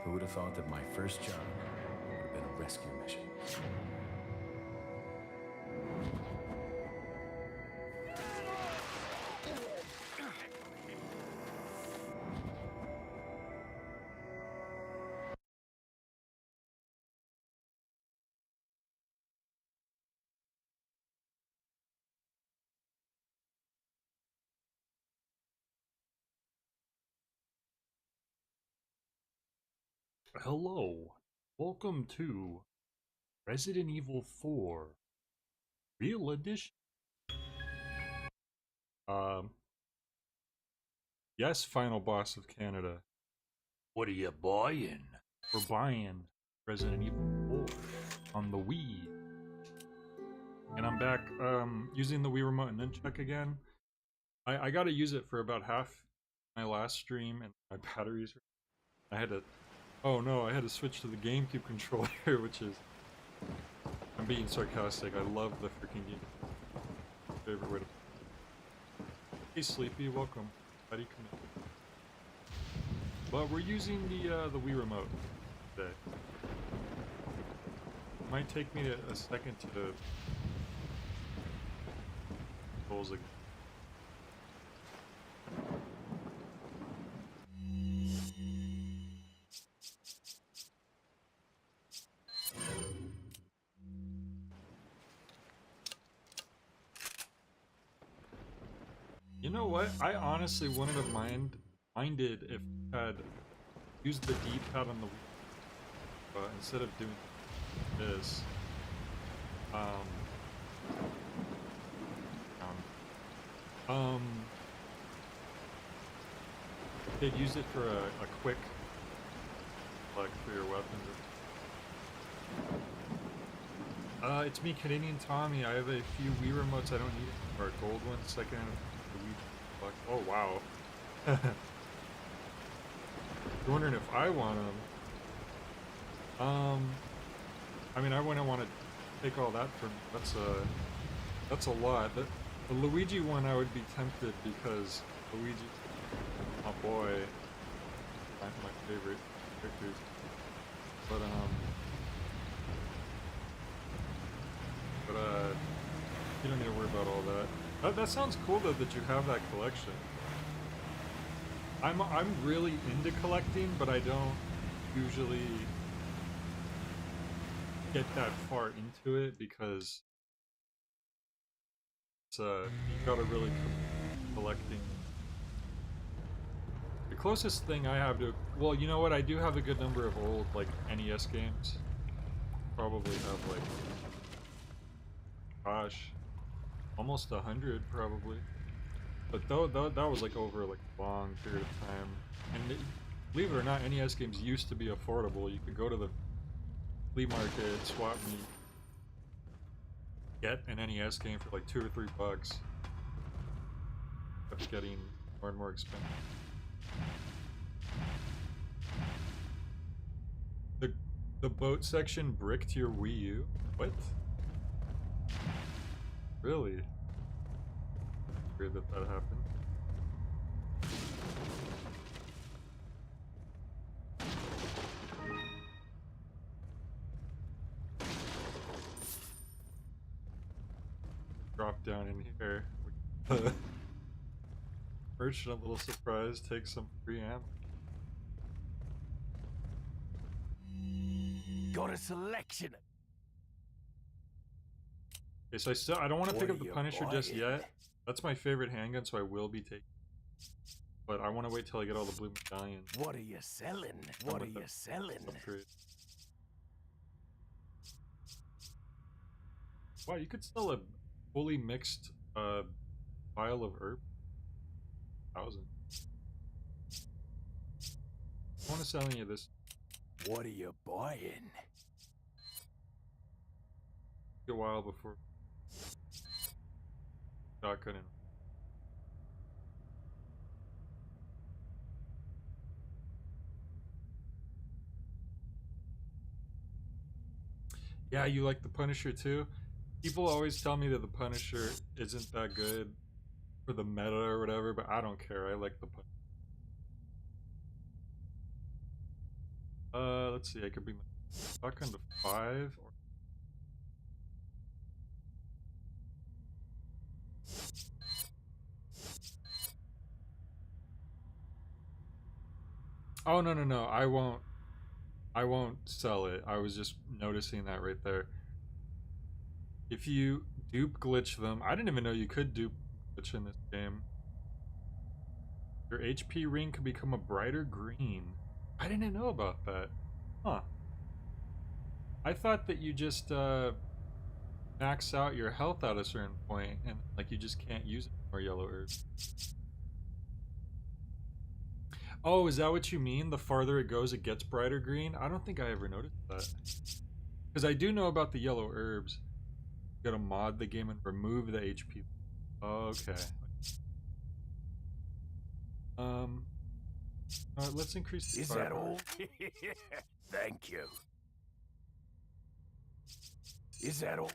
Who would have thought that my first job would have been a rescue mission? Hello, welcome to Resident Evil 4 Real Edition. Um, yes, final boss of Canada. What are you buying? We're buying Resident Evil 4 on the Wii. And I'm back using the Wii remote and nunchuck again. I got to use it for about half my last stream and my batteries. I had to, oh no, I had to switch to the GameCube controller, which is, I'm being sarcastic. I love the freaking game. Favorite way to. Hey Sleepy, welcome. How do you come in? But we're using the Wii remote today. It might take me a second to controls again. You know what? I honestly wouldn't have minded if I had used the D-pad on the Wii, but instead of doing this, um, um, they'd use it for a quick, like, for your weapons. It's me, Canadian Tommy. I have a few Wii remotes I don't need anymore. Gold ones, second the Wii. Fuck. Oh wow. You're wondering if I want them? I mean, I wouldn't want to take all that from. That's a lot. The Luigi one, I would be tempted because Luigi, my boy, my favorite characters. But you don't need to worry about all that. That sounds cool though that you have that collection. I'm really into collecting, but I don't usually get that far into it because it's you gotta really collecting. The closest thing I have to, well, you know what? I do have a good number of old like NES games. Probably have like, gosh, almost 100 probably. But though that was like over like a long period of time, and believe it or not, NES games used to be affordable. You could go to the flea market, swap meet, get an NES game for like $2 or $3. Kept getting more and more expensive. The boat section bricked your Wii U? What? Really? Weird that happened. Drop down in here. Merchant, a little surprised, take some free ammo. Got a selection. Okay, so I don't want to pick up the you Punisher just buying? yet. That's my favorite handgun, so I will be taking. But I want to wait till I get all the blue medallions. What are you selling? What are you selling? Upgrade. Wow, you could sell a fully mixed vial of herb. 1,000. I want to sell any of this. What are you buying? A while before shotgun and yeah, you like the Punisher too? People always tell me that the Punisher isn't that good for the meta or whatever, but I don't care. I like the Punisher. let's see, I could bring the shotgun to 5. Or... Oh, no, no, no. I won't sell it. I was just noticing that right there. If you dupe glitch them, I didn't even know you could dupe glitch in this game. Your HP ring could become a brighter green. I didn't know about that. Huh. I thought that you just max out your health at a certain point and like you just can't use more yellow herbs. Oh, is that what you mean? The farther it goes, it gets brighter green? I don't think I ever noticed that. Because I do know about the yellow herbs. You gotta mod the game and remove the HP. Okay. Let's increase the Is fire that power. all? Thank you. Is that all?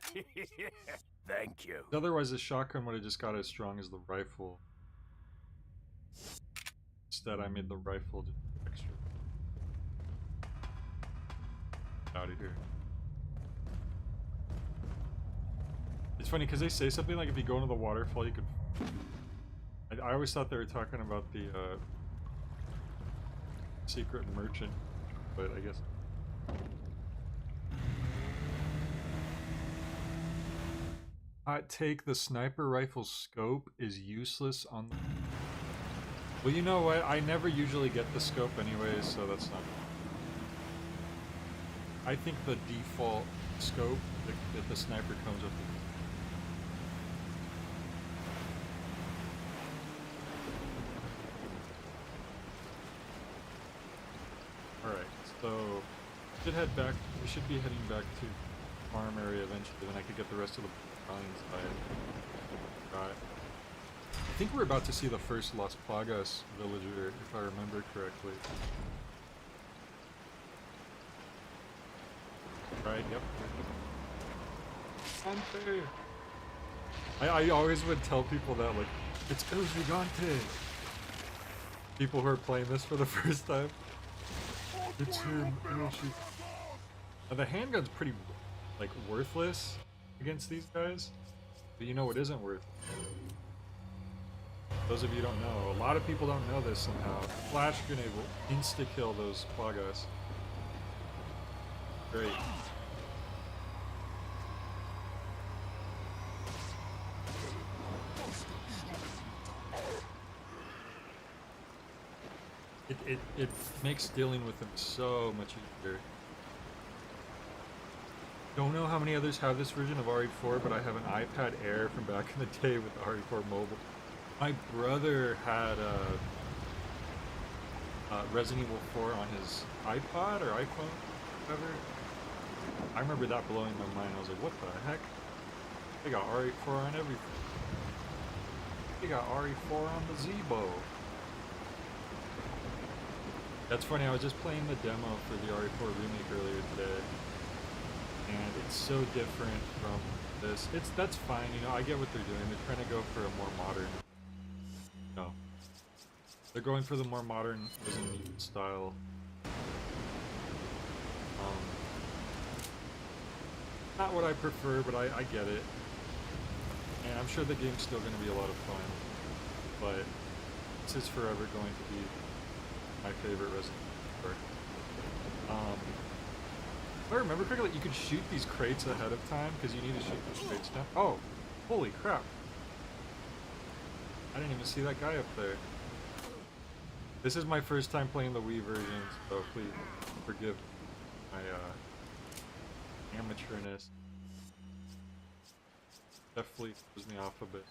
Thank you. Otherwise, the shotgun would have just got as strong as the rifle. Instead, I made the rifle just extra. Out of here. It's funny because they say something like if you go into the waterfall, you could. I always thought they were talking about the secret merchant, but I guess. Hot take: the sniper rifle scope is useless on the. Well, you know what? I never usually get the scope anyways, so that's not. I think the default scope that the sniper comes with. Alright, so we should head back. We should be heading back to the farm area eventually, then I could get the rest of the vines by. Right. I think we're about to see the first Las Plagas villager, if I remember correctly. Right, yep. Gigante! I always would tell people that, like, it's El Gigante! People who are playing this for the first time. It's him, Yoshi. Now the handgun's pretty, like, worthless against these guys. But you know what isn't worth? Those of you who don't know, a lot of people don't know this somehow. Flash grenade will insta-kill those Plagas. Great. It makes dealing with them so much easier. Don't know how many others have this version of RE4, but I have an iPad Air from back in the day with RE4 mobile. My brother had Resident Evil 4 on his iPod or iPhone, whatever. I remember that blowing my mind. I was like, what the heck? They got RE4 on everything. They got RE4 on the Zebo. That's funny, I was just playing the demo for the RE4 remake earlier today. And it's so different from this. That's fine, you know, I get what they're doing. They're trying to go for a more modern. No. They're going for the more modern Resident Evil style. Not what I prefer, but I get it. And I'm sure the game's still going to be a lot of fun. But this is forever going to be my favorite Resident Evil. If I remember correctly, you could shoot these crates ahead of time because you need to shoot those crates down. Oh, holy crap! I didn't even see that guy up there. This is my first time playing the Wii version, so please forgive my amateurness. Definitely throws me off a bit.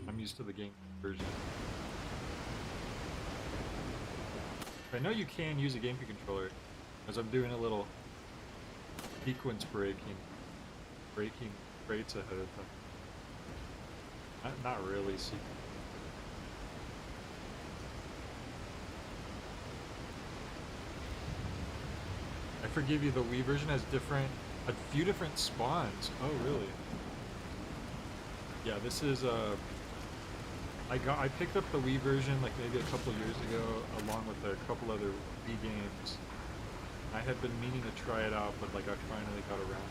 I'm used to the game version. I know you can use a GameCube controller, as I'm doing a little sequence breaking crates ahead of time. Not really sequence. I forgive you, the Wii version has a few different spawns. Oh, really? Yeah, this is I picked up the Wii version like maybe a couple years ago, along with a couple other Wii games. I had been meaning to try it out, but like I finally got around.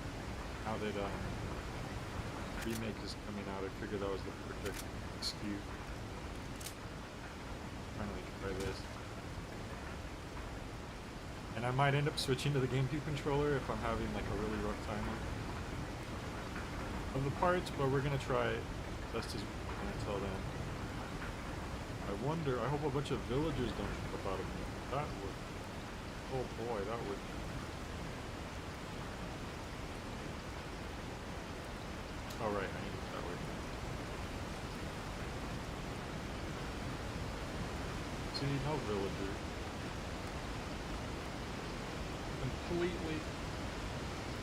Now that remake is coming out, I figured that was the perfect excuse. Finally try this. And I might end up switching to the GameCube controller if I'm having like a really rough time of the parts, but we're gonna try it best as we can until then. I wonder, I hope a bunch of villagers don't jump out of me. That would, oh boy, that would. Oh right, I need it that way. See, no villagers. Completely.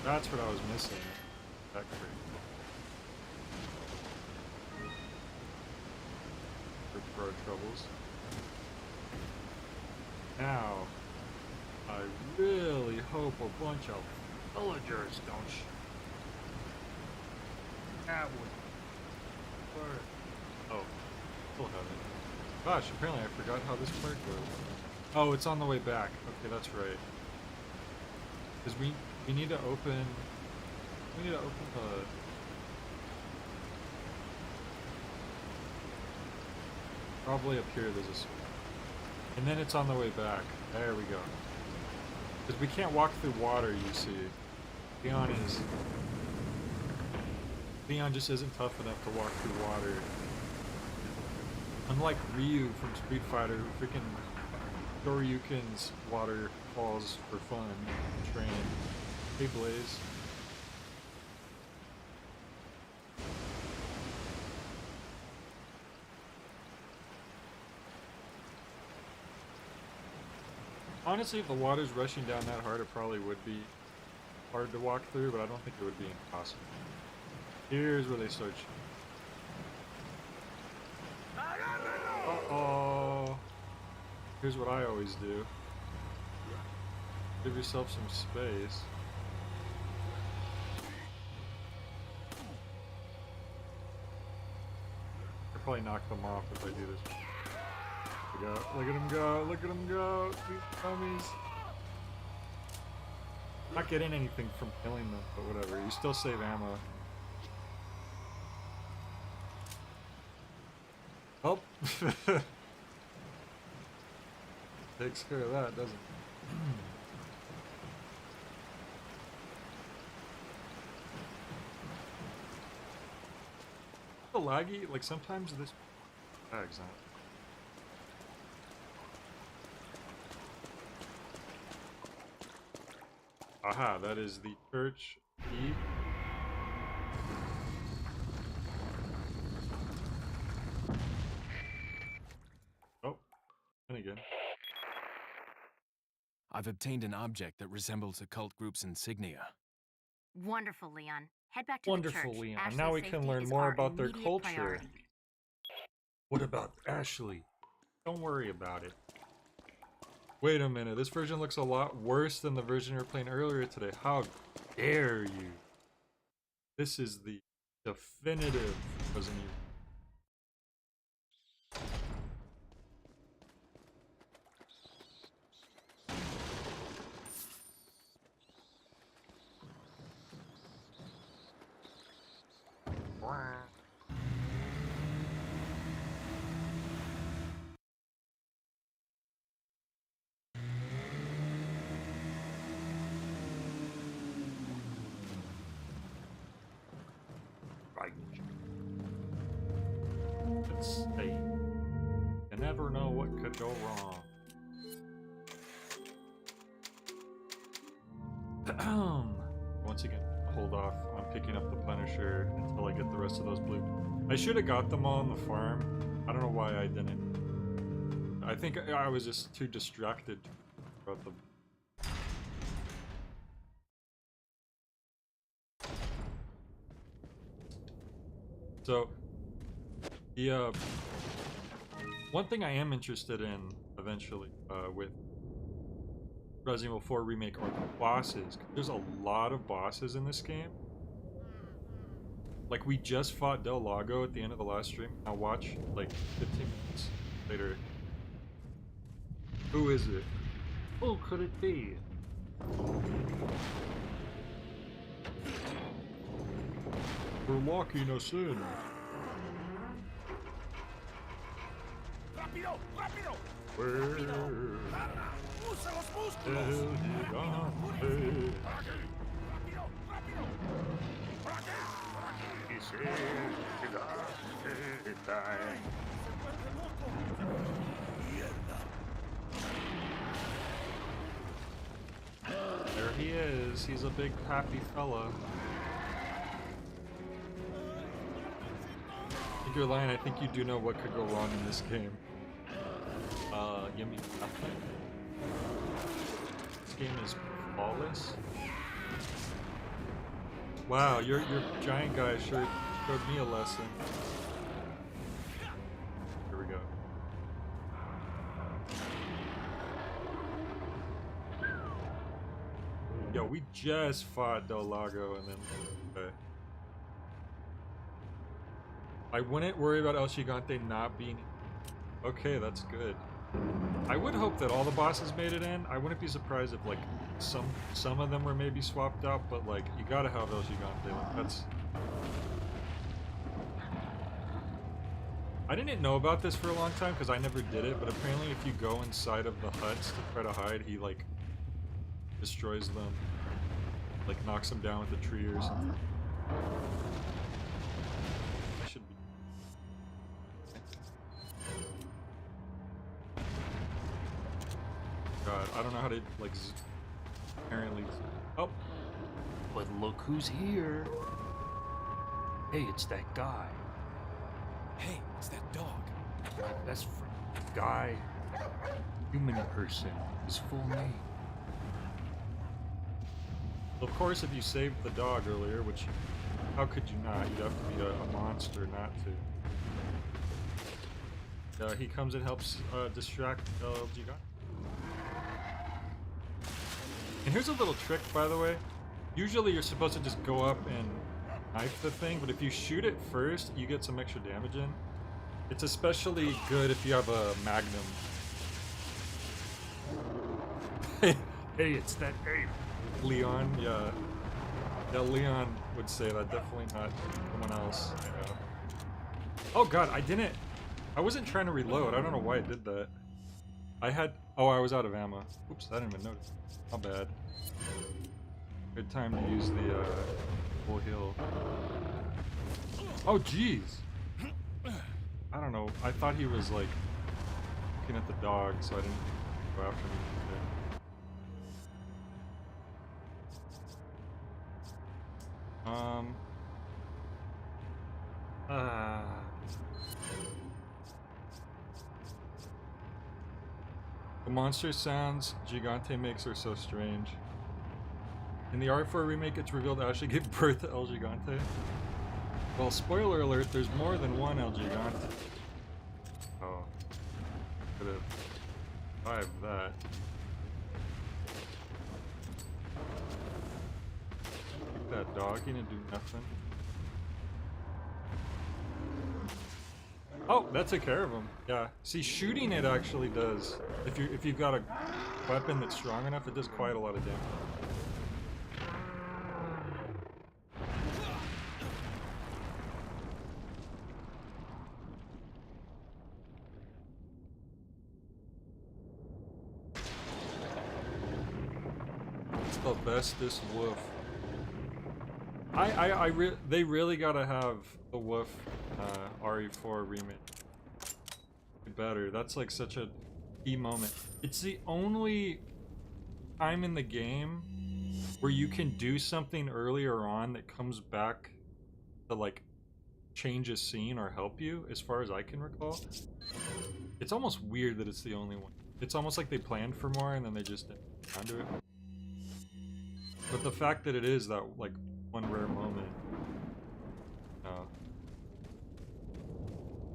That's what I was missing. That crate. For our troubles. Now, I really hope a bunch of villagers don't that would work. Oh, still have it. Gosh, apparently I forgot how this part goes. Oh, it's on the way back. Okay, that's right. Because we need to open the probably up here there's a switch. And then it's on the way back. There we go. Because we can't walk through water, you see. Leon just isn't tough enough to walk through water. Unlike Ryu from Street Fighter, who freaking Shoryuken's waterfalls for fun, training. Hey Blaze. Honestly, if the water's rushing down that hard, it probably would be hard to walk through, but I don't think it would be impossible. Here's where they start. Uh-oh. Here's what I always do. Give yourself some space. I'll probably knock them off if I do this. Look at him go, look at him go, these dummies. Not getting anything from killing them, but whatever, you still save ammo. Oh! Takes care of that, doesn't it? A laggy, like sometimes this lags out. Aha, that is the church key. Oh, and again. I've obtained an object that resembles a cult group's insignia. Wonderful, Leon. Head back to Wonderful, the church. Leon. Ashley's Now we can safety learn is more our about their immediate culture. priority. What about Ashley? Don't worry about it. Wait a minute, this version looks a lot worse than the version we were playing earlier today. How dare you? This is the definitive Resident Evil. Right. Let's see. You never know what could go wrong. Once again, hold off on picking up the Punisher until I get the rest of those blue. I should have got them all on the farm. I don't know why I didn't. I think I was just too distracted about them. So, the one thing I am interested in eventually with Resident Evil 4 Remake are the bosses. There's a lot of bosses in this game. Like, we just fought Del Lago at the end of the last stream. Now watch, like, 15 minutes later. Who is it? Who could it be? For locking us in. Rápido, rápido. Where Usa los El músculos. Gigante. Por aquí. Rápido, rápido. Por aquí, por aquí. Dice el Gigante time. Se vuelve loco. Mierda. There he is. He's a big happy fella. I think you're lying. I think you do know what could go wrong in this game. You mean nothing? This game is flawless. Wow, your giant guy sure showed me a lesson. Here we go. Yo, we just fought Del Lago and then okay. I wouldn't worry about El Gigante not being okay, that's good. I would hope that all the bosses made it in. I wouldn't be surprised if like some of them were maybe swapped out, but like you gotta have El Gigante. Like, that's I didn't know about this for a long time because I never did it, but apparently if you go inside of the huts to try to hide, he like destroys them. Like knocks them down with a tree or something. Should be God, I don't know how to like apparently. Oh, But look who's here. Hey, it's that guy. Hey, it's that dog. My best friend. Guy. Human person. His full name. of course, if you saved the dog earlier, which how could you not? You'd have to be a monster not to. He comes and helps distract El Gigante. And here's a little trick, by the way. Usually you're supposed to just go up and knife the thing, but if you shoot it first, you get some extra damage in. It's especially good if you have a magnum. Hey, it's that ape. Leon, yeah. Yeah, Leon would say that, definitely not someone else. Yeah. Oh god, I wasn't trying to reload. I don't know why I did that. I was out of ammo. Oops, I didn't even notice. Not bad. Good time to use the full heal. Oh jeez! I don't know. I thought he was like looking at the dog, so I didn't go after him. The monster sounds Gigante makes are so strange. In the R4 remake, it's revealed Ashley gave birth to El Gigante. Well, spoiler alert, there's more than one El Gigante. Oh. Could've survived that. That dog, he didn't do nothing. Oh, that took care of him. Yeah. See, shooting it actually does. If you've got a weapon that's strong enough, it does quite a lot of damage. It's the bestest wolf. They really gotta have the Wolf RE4 remake. Better. That's like such a key moment. It's the only time in the game where you can do something earlier on that comes back to like change a scene or help you, as far as I can recall. It's almost weird that it's the only one. It's almost like they planned for more and then they just didn't get around to it. But the fact that it is that like one rare moment,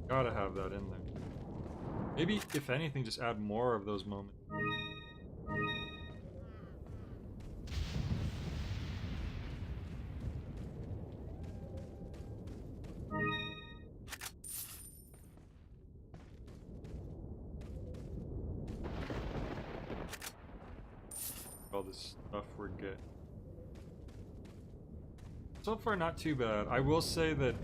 gotta have that in there. Maybe, if anything, just add more of those moments. all this stuff we're getting. So far, not too bad. I will say that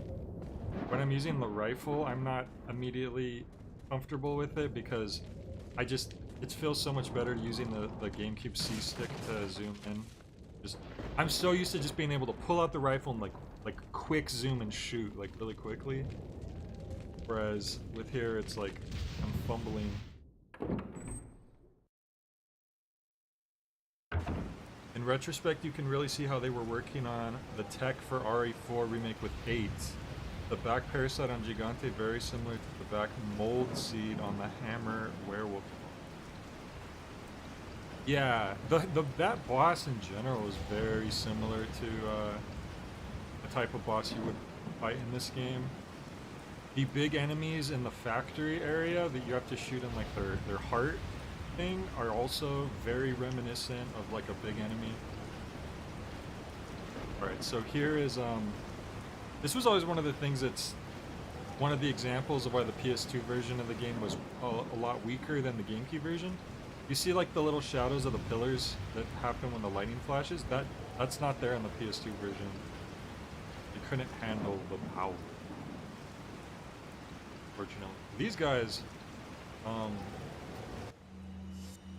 when I'm using the rifle, I'm not immediately comfortable with it because it feels so much better using the GameCube C stick to zoom in. I'm so used to just being able to pull out the rifle and like quick zoom and shoot like really quickly. Whereas with here, it's like I'm fumbling. In retrospect, you can really see how they were working on the tech for RE4 remake with 8. The back parasite on Gigante very similar to the back mold seed on the Hammer werewolf. Yeah, that boss in general is very similar to the type of boss you would fight in this game. The big enemies in the factory area that you have to shoot in like their heart thing are also very reminiscent of like a big enemy. Alright, so here is this was always one of the things that's one of the examples of why the PS2 version of the game was a lot weaker than the GameCube version. You see like the little shadows of the pillars that happen when the lightning flashes? That's not there in the PS2 version. You couldn't handle the power. Fortunately. These guys,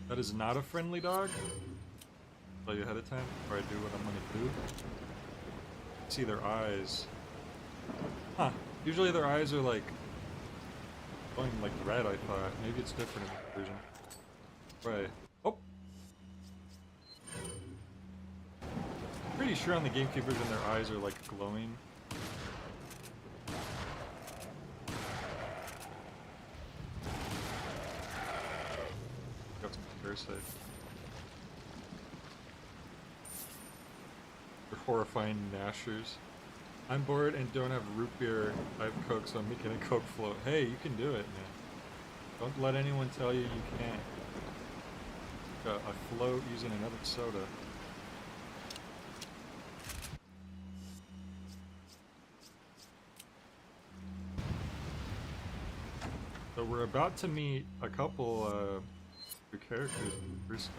that is not a friendly dog. I'll tell you ahead of time before I do what I'm gonna do. See their eyes. Huh. Usually their eyes are like going like red, I thought. Maybe it's different in this version. Right. Oh! Pretty sure on the GameCube version their eyes are like glowing. Got some parasite. They're horrifying gnashers. I'm bored and don't have root beer. I have Coke, so I'm making a Coke float. Hey, you can do it, man. Don't let anyone tell you you can't. A float using another soda. So we're about to meet a couple new characters for the first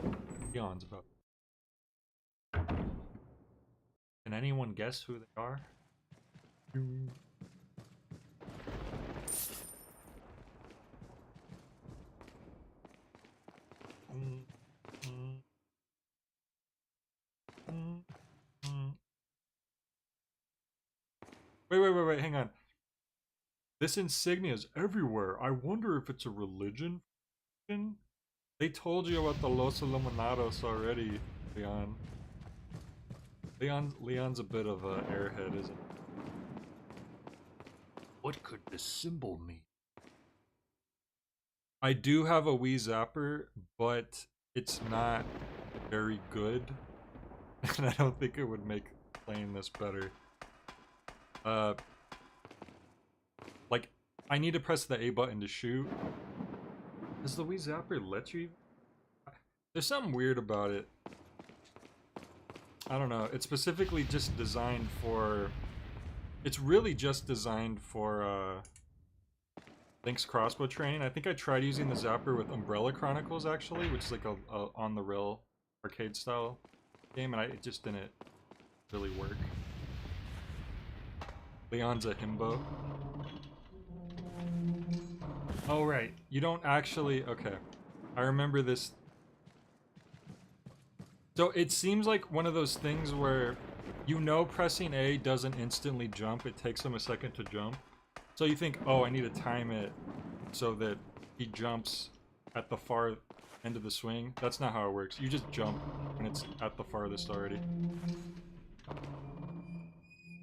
time. Leon's about. Can anyone guess who they are? Wait, hang on. This insignia is everywhere. I wonder if it's a religion? They told you about the Los Iluminados already, Leon. Leon's a bit of a airhead, isn't he? What could this symbol mean? I do have a Wii Zapper, but it's not very good. And I don't think it would make playing this better. Like, I need to press the A button to shoot. Does the Wii Zapper let you? There's something weird about it. I don't know. It's specifically just designed for... It's really just designed for Link's crossbow training. I think I tried using the Zapper with Umbrella Chronicles, actually, which is like a on-the-rail arcade-style game, and it just didn't really work. Leon's a himbo. Oh, right. You don't actually... Okay. I remember this. So it seems like one of those things where you know pressing A doesn't instantly jump. It takes him a second to jump. So you think, oh, I need to time it so that he jumps at the far end of the swing. That's not how it works. You just jump when it's at the farthest already.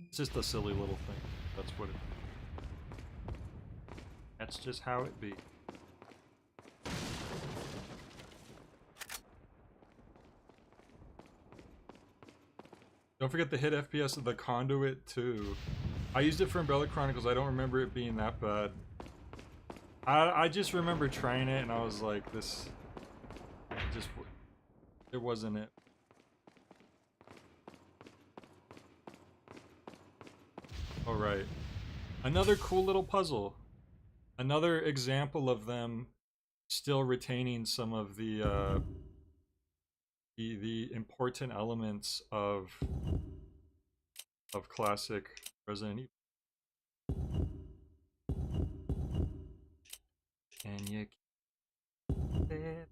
It's just a silly little thing. That's what it... That's just how it be. Don't forget the hit FPS of the Conduit too. I used it for Umbrella Chronicles. I don't remember it being that bad. I just remember trying it and I was like, this just... It wasn't it. Alright. Another cool little puzzle. Another example of them still retaining some of the important elements of classic Resident Evil. And you keep it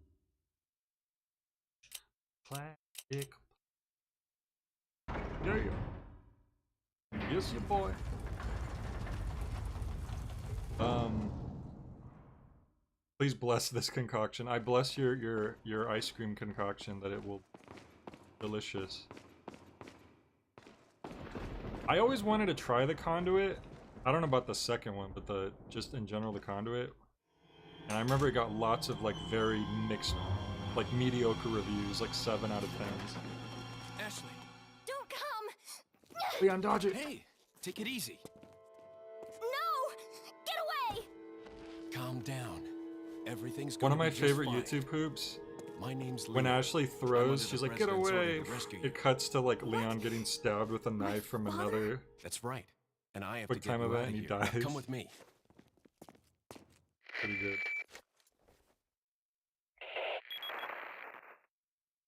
classic. Yeah. Yes, your boy. Please bless this concoction. I bless your ice cream concoction that it will be delicious. I always wanted to try the conduit. I don't know about the second one, but just in general the conduit. And I remember it got lots of like very mixed, like mediocre reviews, like 7 out of 10s. Ashley. Don't come! Leon, dodge it! Hey, take it easy. No! Get away! Calm down. Everything's One gonna of my be just favorite fine. YouTube poops. My name's When Leon. Ashley I'm throws, under she's the like, "Get president's order away!" to rescue you. It cuts to like Leon getting stabbed with a knife from another That's right. And I have quick to get time you event, out and of he here. dies. Come with me. Pretty good.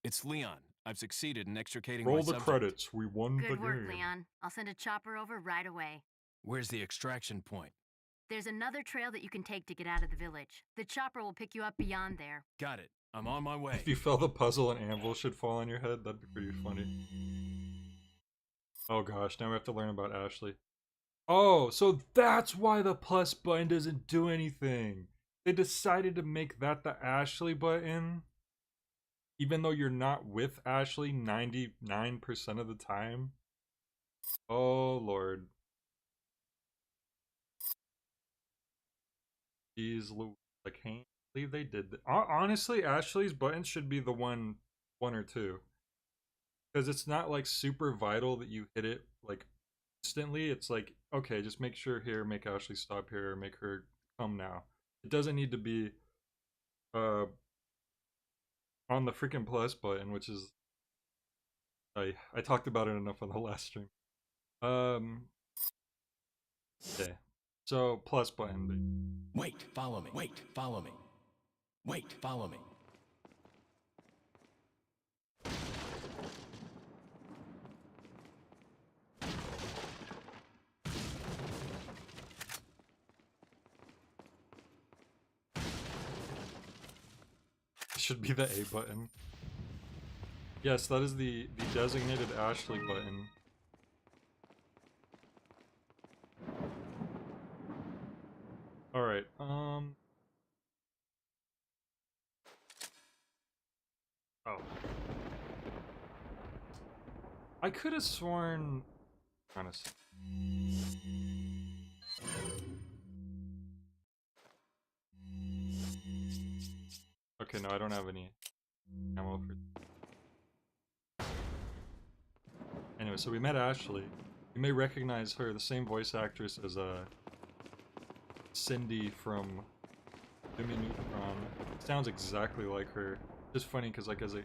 It's Leon. I've succeeded in extricating Roll my the subject. credits. We won the Good work, game. Leon. I'll send a chopper over right away. Where's the extraction point? There's another trail that you can take to get out of the village. The chopper will pick you up beyond there. Got it. I'm on my way. If you fell the puzzle, an anvil should fall on your head. That'd be pretty funny. Oh gosh, now we have to learn about Ashley. Oh, so that's why the plus button doesn't do anything. They decided to make that the Ashley button, even though you're not with Ashley 99% of the time. Oh lord. Jeez, I can't believe they did that. Honestly, Ashley's buttons should be the one or two. Because it's not like super vital that you hit it like instantly. It's like, okay, just make sure here, make Ashley stop here, make her come now. It doesn't need to be on the freaking plus button, which is I talked about it enough on the last stream. Okay. So plus button. Wait, follow me. Wait, follow me. Wait, follow me. Should be the A button. Yes, that is the designated Ashley button. Alright, Oh. I could have sworn... Honestly. Okay, no, I don't have any ammo for... Anyway, so we met Ashley. You may recognize her, the same voice actress as Cindy from Jimmy Neutron. Sounds exactly like her. Just funny because like as a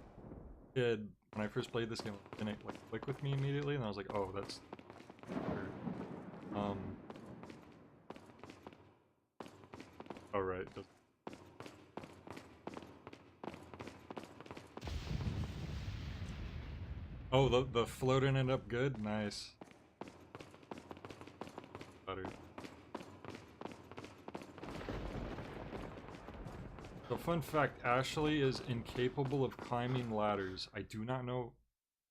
kid, when I first played this game, it didn't like click with me immediately, and I was like, oh, that's her. Alright. Oh, the float ended up good? Nice. Better. So fun fact, Ashley is incapable of climbing ladders. I do not know...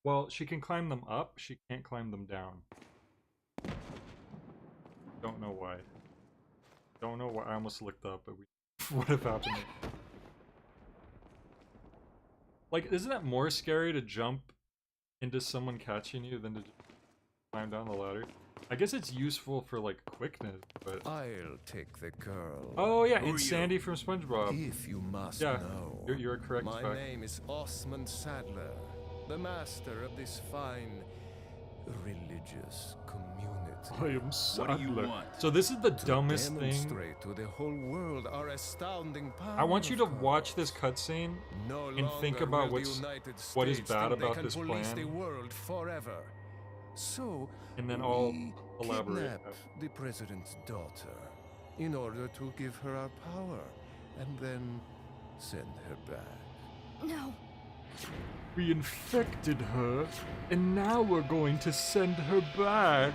Well, she can climb them up, she can't climb them down. Don't know why. Don't know why. I almost looked up, but what have happened? Like, isn't that more scary to jump into someone catching you than to just climb down the ladder? I guess it's useful for like quickness, but I'll take the girl. oh yeah, Who are it's you? Sandy from SpongeBob. If you must Yeah, know. you're correct. My Spec. name is Osmond Sadler, the master of this fine religious community. I am What do you Sadler. want? So this is the To dumbest thing. demonstrate to the whole world our astounding power. I want you to of watch God. this cutscene No and think longer about will the what's United what is States bad think they about can this police the plan, world forever. So and then I'll we elaborate. kidnap the president's daughter in order to give her our power, and then send her back. No. We infected her, and now we're going to send her back.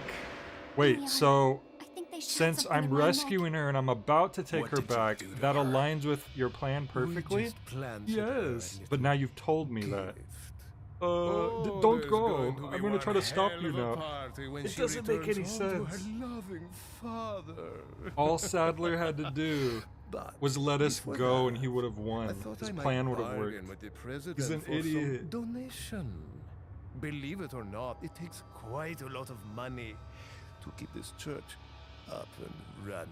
Wait, Leon, so I think they shot since something I'm in my neck. rescuing her and I'm about to take What her did you back, do to that her? aligns with your plan We perfectly? just planted her a Yes, but little now you've told me gift. that. Oh, Don't there's go. going to be I'm gonna try one to stop hell you of a now. party when It she doesn't make returns any home to sense. her loving father. All Sadler had to do But was let us before go that, and he would have I won. thought His I might plan would have bargain worked. with the president He's an for idiot. some donation. Believe it or not, it takes quite a lot of money to keep this church up and running.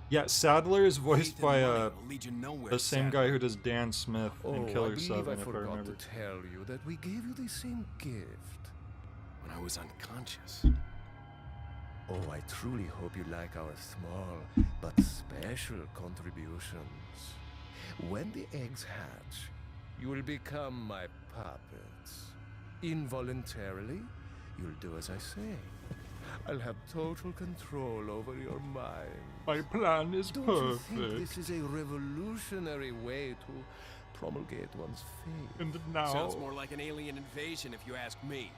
Yeah, Sadler is voiced Faith and by money will lead you nowhere, the same Sadler. guy who does Dan Smith in Oh, Killer I believe 7, I if I forgot remember. to tell you that we gave you the same gift. When I was unconscious. Oh, I truly hope you like our small but special contributions. When the eggs hatch, you will become my puppets. Involuntarily, you'll do as I say. I'll have total control over your mind. My plan is Don't you think perfect. this is a revolutionary way to promulgate one's faith? And now, Sounds more like an alien invasion if you ask me.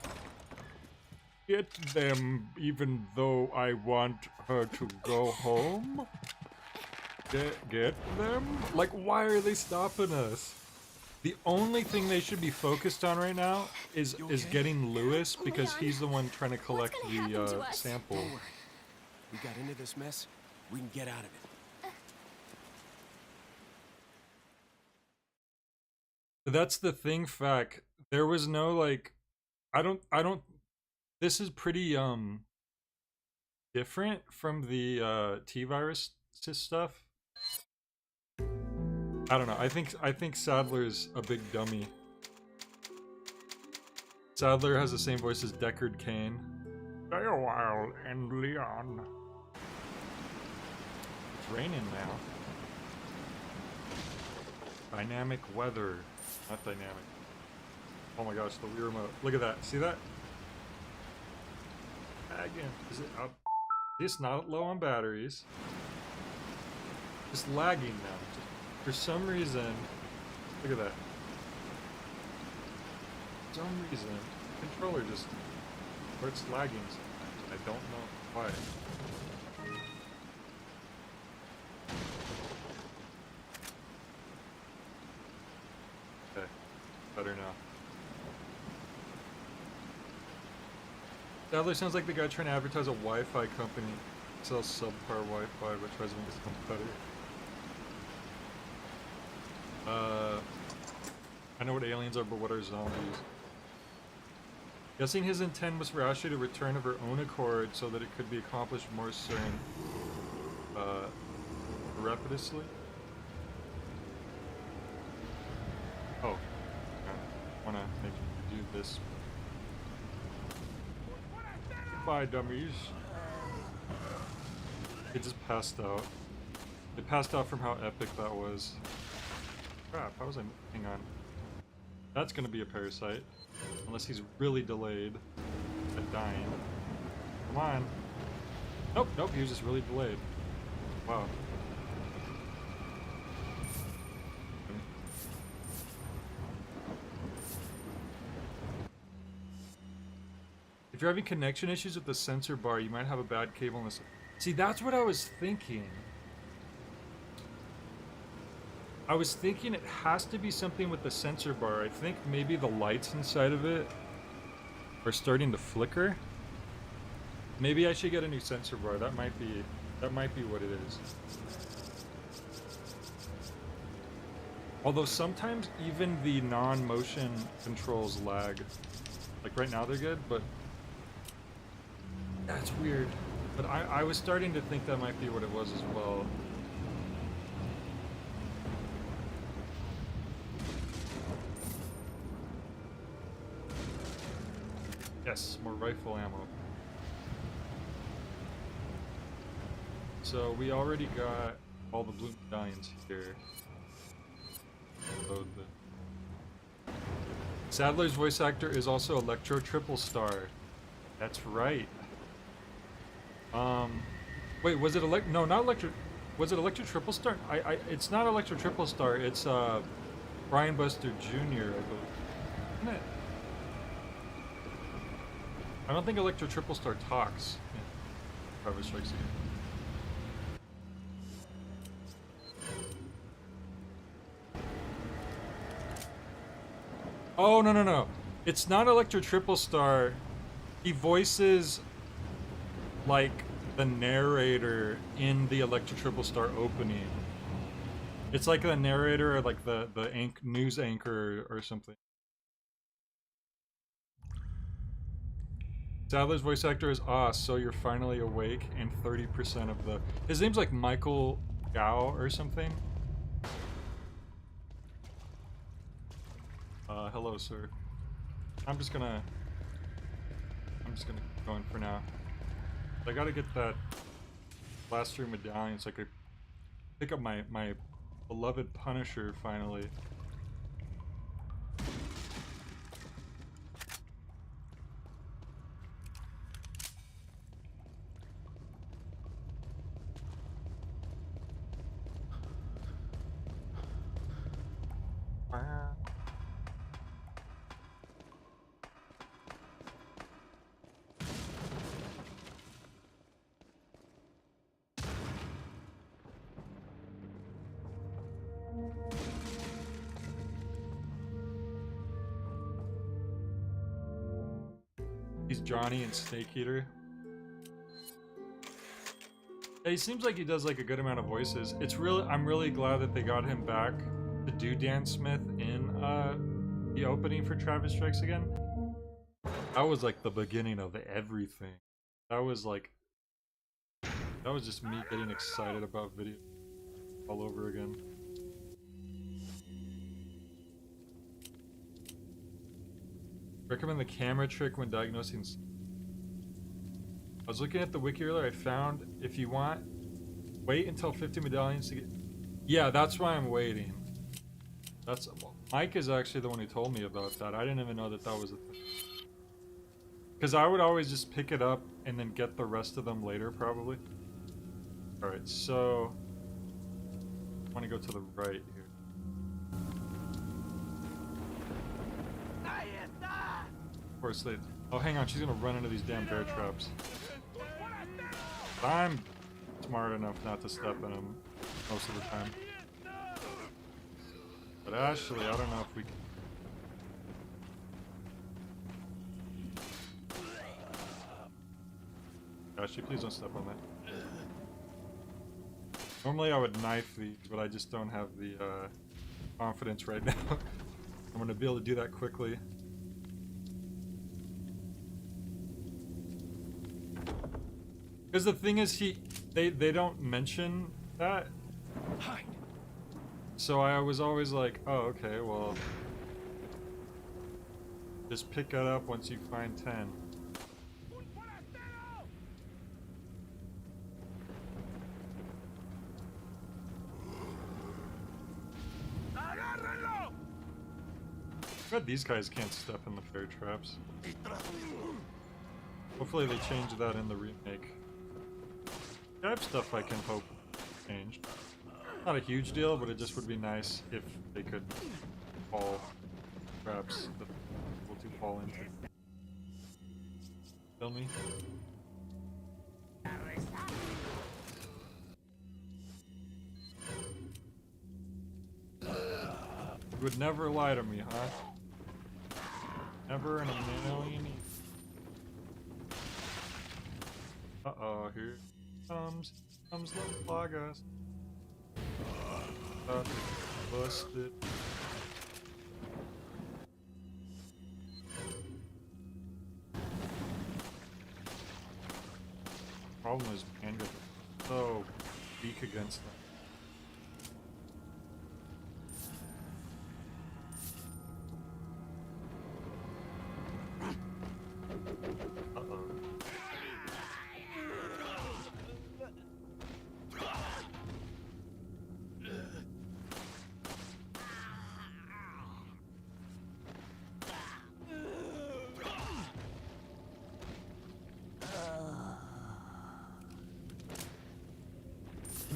get them even though I want her to go home? Get them? Like, why are they stopping us? The only thing they should be focused on right now is getting Lewis, because Leon, he's the one trying to collect gonna happen to the us? sample. Don't worry. We got into this mess. We can get out of it. That's the thing, Fac. There was no, like, I don't, this is pretty, different from the, T-Virus stuff. I don't know, I think Sadler's a big dummy. Sadler has the same voice as Deckard Cain. Stay a while, and Leon. It's raining now. Dynamic weather. Not dynamic. Oh my gosh, the Wii remote. Look at that. See that? Again, is it up? It's not low on batteries. Just lagging now. Just, for some reason, look at that. For some reason, the controller just starts lagging sometimes. I don't know why. Okay, better now. Sadler sounds like the guy trying to advertise a Wi-Fi company. Sells subpar Wi-Fi, but tries to make it sound better. I know what aliens are, but what are zombies? Guessing his intent was for Ashley to return of her own accord so that it could be accomplished more rapidly. Oh, okay. Wanna make you do this. Bye, dummies. It just passed out. It passed out from how epic that was. Crap, how was I? Hang on. That's gonna be a parasite. Unless he's really delayed at dying. Come on. Nope, nope, he was just really delayed. Wow. If you're having connection issues with the sensor bar, you might have a bad cable in this. See, that's what I was thinking. I was thinking it has to be something with the sensor bar. I think maybe the lights inside of it are starting to flicker. Maybe I should get a new sensor bar. That might be what it is. Although sometimes even the non-motion controls lag. Like right now they're good, but that's weird. But I was starting to think that might be what it was as well. Yes, more rifle ammo. So we already got all the blue medallions here. Load the... Sadler's voice actor is also Electro Triple Star. That's right. Wait, was it no, not Electro... Was it Electro Triple Star? It's not Electro Triple Star. It's Brian Buster Jr. I believe. Isn't it? I don't think Electro Triple Star talks in Travis Strikes Again. Oh, no, no, no. It's not Electro Triple Star. He voices, like, the narrator in the Electro Triple Star opening. It's like the narrator or, like, the news anchor or something. Sadler's voice actor is so you're finally awake, and 30% of the... His name's like Michael Gao or something. Hello, sir. I'm just gonna go in for now. I gotta get that last 3 medallions so I could pick up my beloved Punisher finally. He's Johnny and Snake Eater. Yeah, he seems like he does like a good amount of voices. I'm really glad that they got him back to do Dan Smith in the opening for Travis Strikes Again. That was like the beginning of everything. That was just me getting excited about video all over again. Recommend the camera trick when diagnosing. I was looking at the wiki earlier. I found if you want, wait until 50 medallions to get. Yeah, that's why I'm waiting. Mike is actually the one who told me about that. I didn't even know that was a thing. Because I would always just pick it up and then get the rest of them later, probably. All right, so I want to go to the right here. Of course they... Oh, hang on, she's gonna run into these damn bear traps. But I'm smart enough not to step in them most of the time. But Ashley, I don't know if we can... Ashley, please don't step on that. Normally I would knife these, but I just don't have the confidence right now. I'm gonna be able to do that quickly. Because the thing is, they don't mention that. Hide. So I was always like, oh, okay, well, just pick it up once you find 10. I bet these guys can't step in the bear traps. Hopefully they change that in the remake. I have stuff I can hope changed. Not a huge deal, but it just would be nice if they could fall traps that people to fall into. Feel me? You would never lie to me, huh? Never in a million years. Uh-oh, here comes the Plagas. Busted. Problem is, Panda is so weak against them.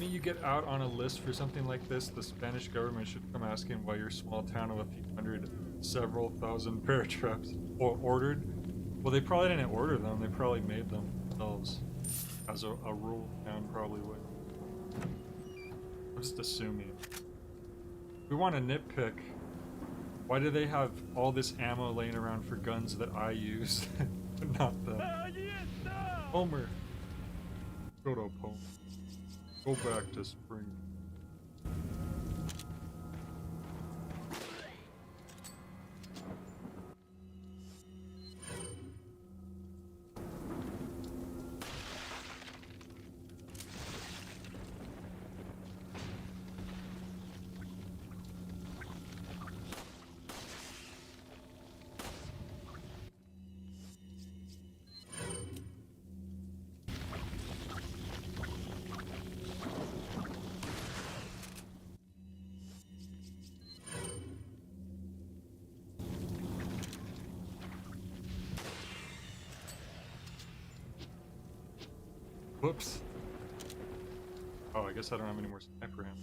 minute you get out on a list for something like this, the Spanish government should come asking why your small town of a few hundred, several thousand paratraps ordered. Well, they probably didn't order them. They probably made them themselves, as a rural town probably would. I'm just assuming. We want to nitpick. Why do they have all this ammo laying around for guns that I use, but not them? Homer. Go to Homer. Go back to spring. Whoops. Oh, I guess I don't have any more sniper ammo.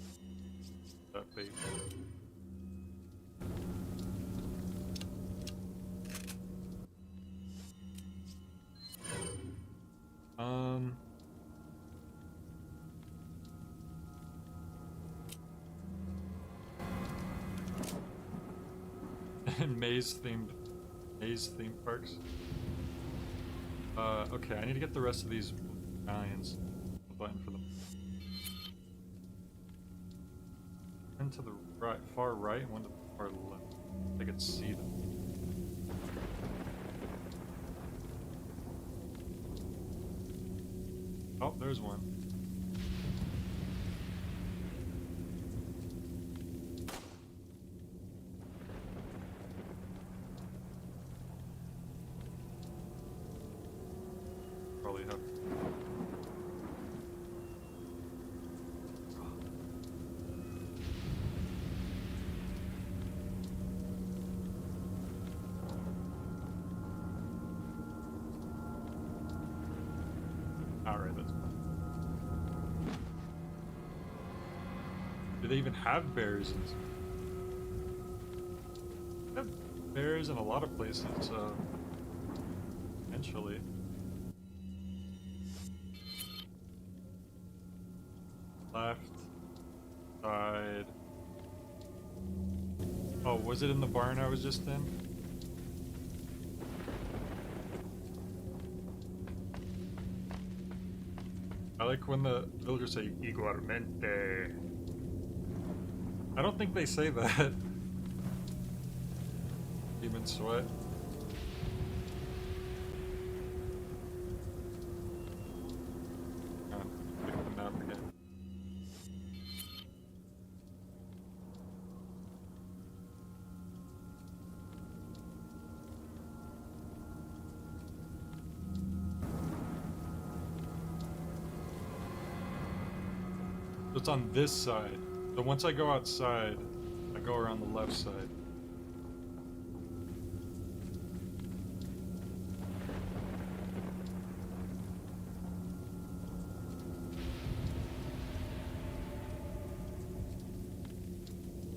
That bait. And maze themed parks. Okay, I need to get the rest of these medallions. A button for them. One to the right, far right, and one to the far left. I could see them. Oh, there's one. Probably have. Alright, that's fine. Do they even have bears in this? They have bears in a lot of places, eventually. Left side. Oh, was it in the barn I was just in? I like when the villagers say igualmente. I don't think they say that. Demon sweat. Pick the map again. So it's on this side. So once I go outside, I go around the left side.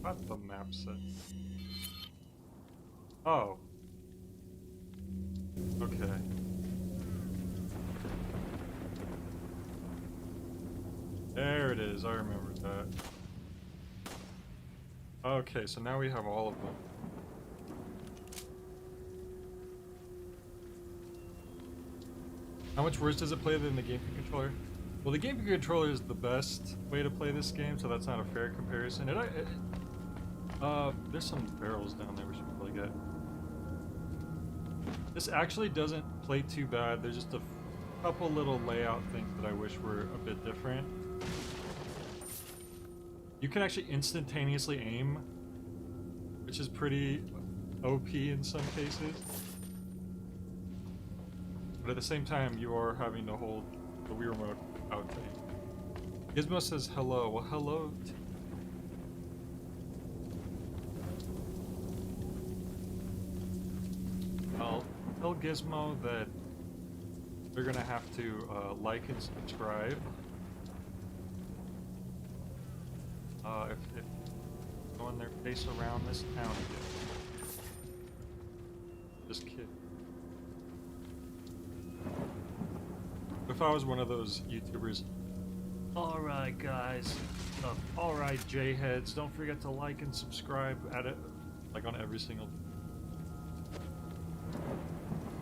What the map said? Oh. Okay. There it is, I remember that. Okay, so now we have all of them. How much worse does it play than the GameCube controller? Well, the GameCube controller is the best way to play this game, so that's not a fair comparison. There's some barrels down there we should probably get. This actually doesn't play too bad. There's just a couple little layout things that I wish were a bit different. You can actually instantaneously aim, which is pretty OP in some cases. But at the same time, you are having to hold the Wii remote out to aim. Gizmo says hello. Well, hello. I'll tell Gizmo that they're gonna have to like and subscribe. if going their face around this town again. Just kidding. If I was one of those YouTubers, alright guys, alright J-heads, don't forget to like and subscribe at it, like on every single.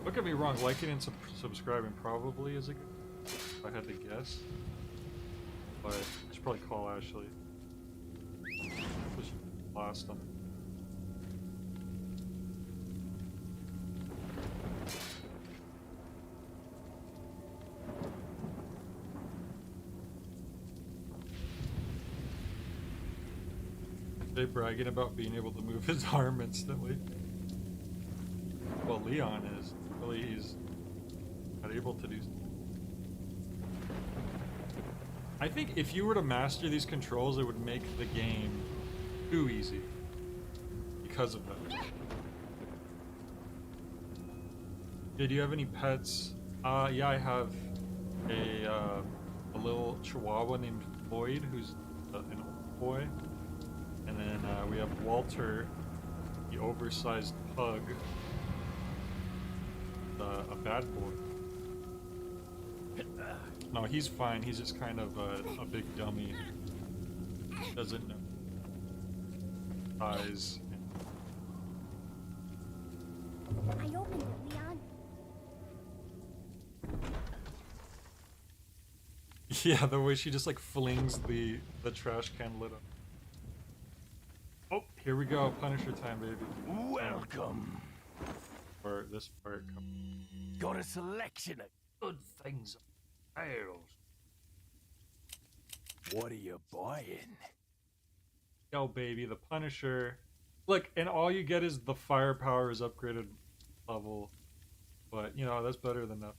Don't get me wrong, liking and subscribing probably is a good, if I had to guess. But I should probably call Ashley. Just blast him. Jay bragging about being able to move his arm instantly. Well, Leon is. Really, he's not able to do. I think if you were to master these controls, it would make the game too easy. Because of that. Okay, do you have any pets? Yeah, I have a little chihuahua named Floyd, who's an old boy. And then we have Walter, the oversized pug, a bad boy. No, he's fine. He's just kind of a big dummy. Doesn't know size. I opened it, Leon. Yeah, the way she just like flings the trash can lid up. Oh, here we go. Punisher time, baby. Welcome. Or this part comes. Got a selection of good things. Ales. What are you buying? Yo, baby, the Punisher. Look, and all you get is the firepower is upgraded level. But, you know, that's better than nothing.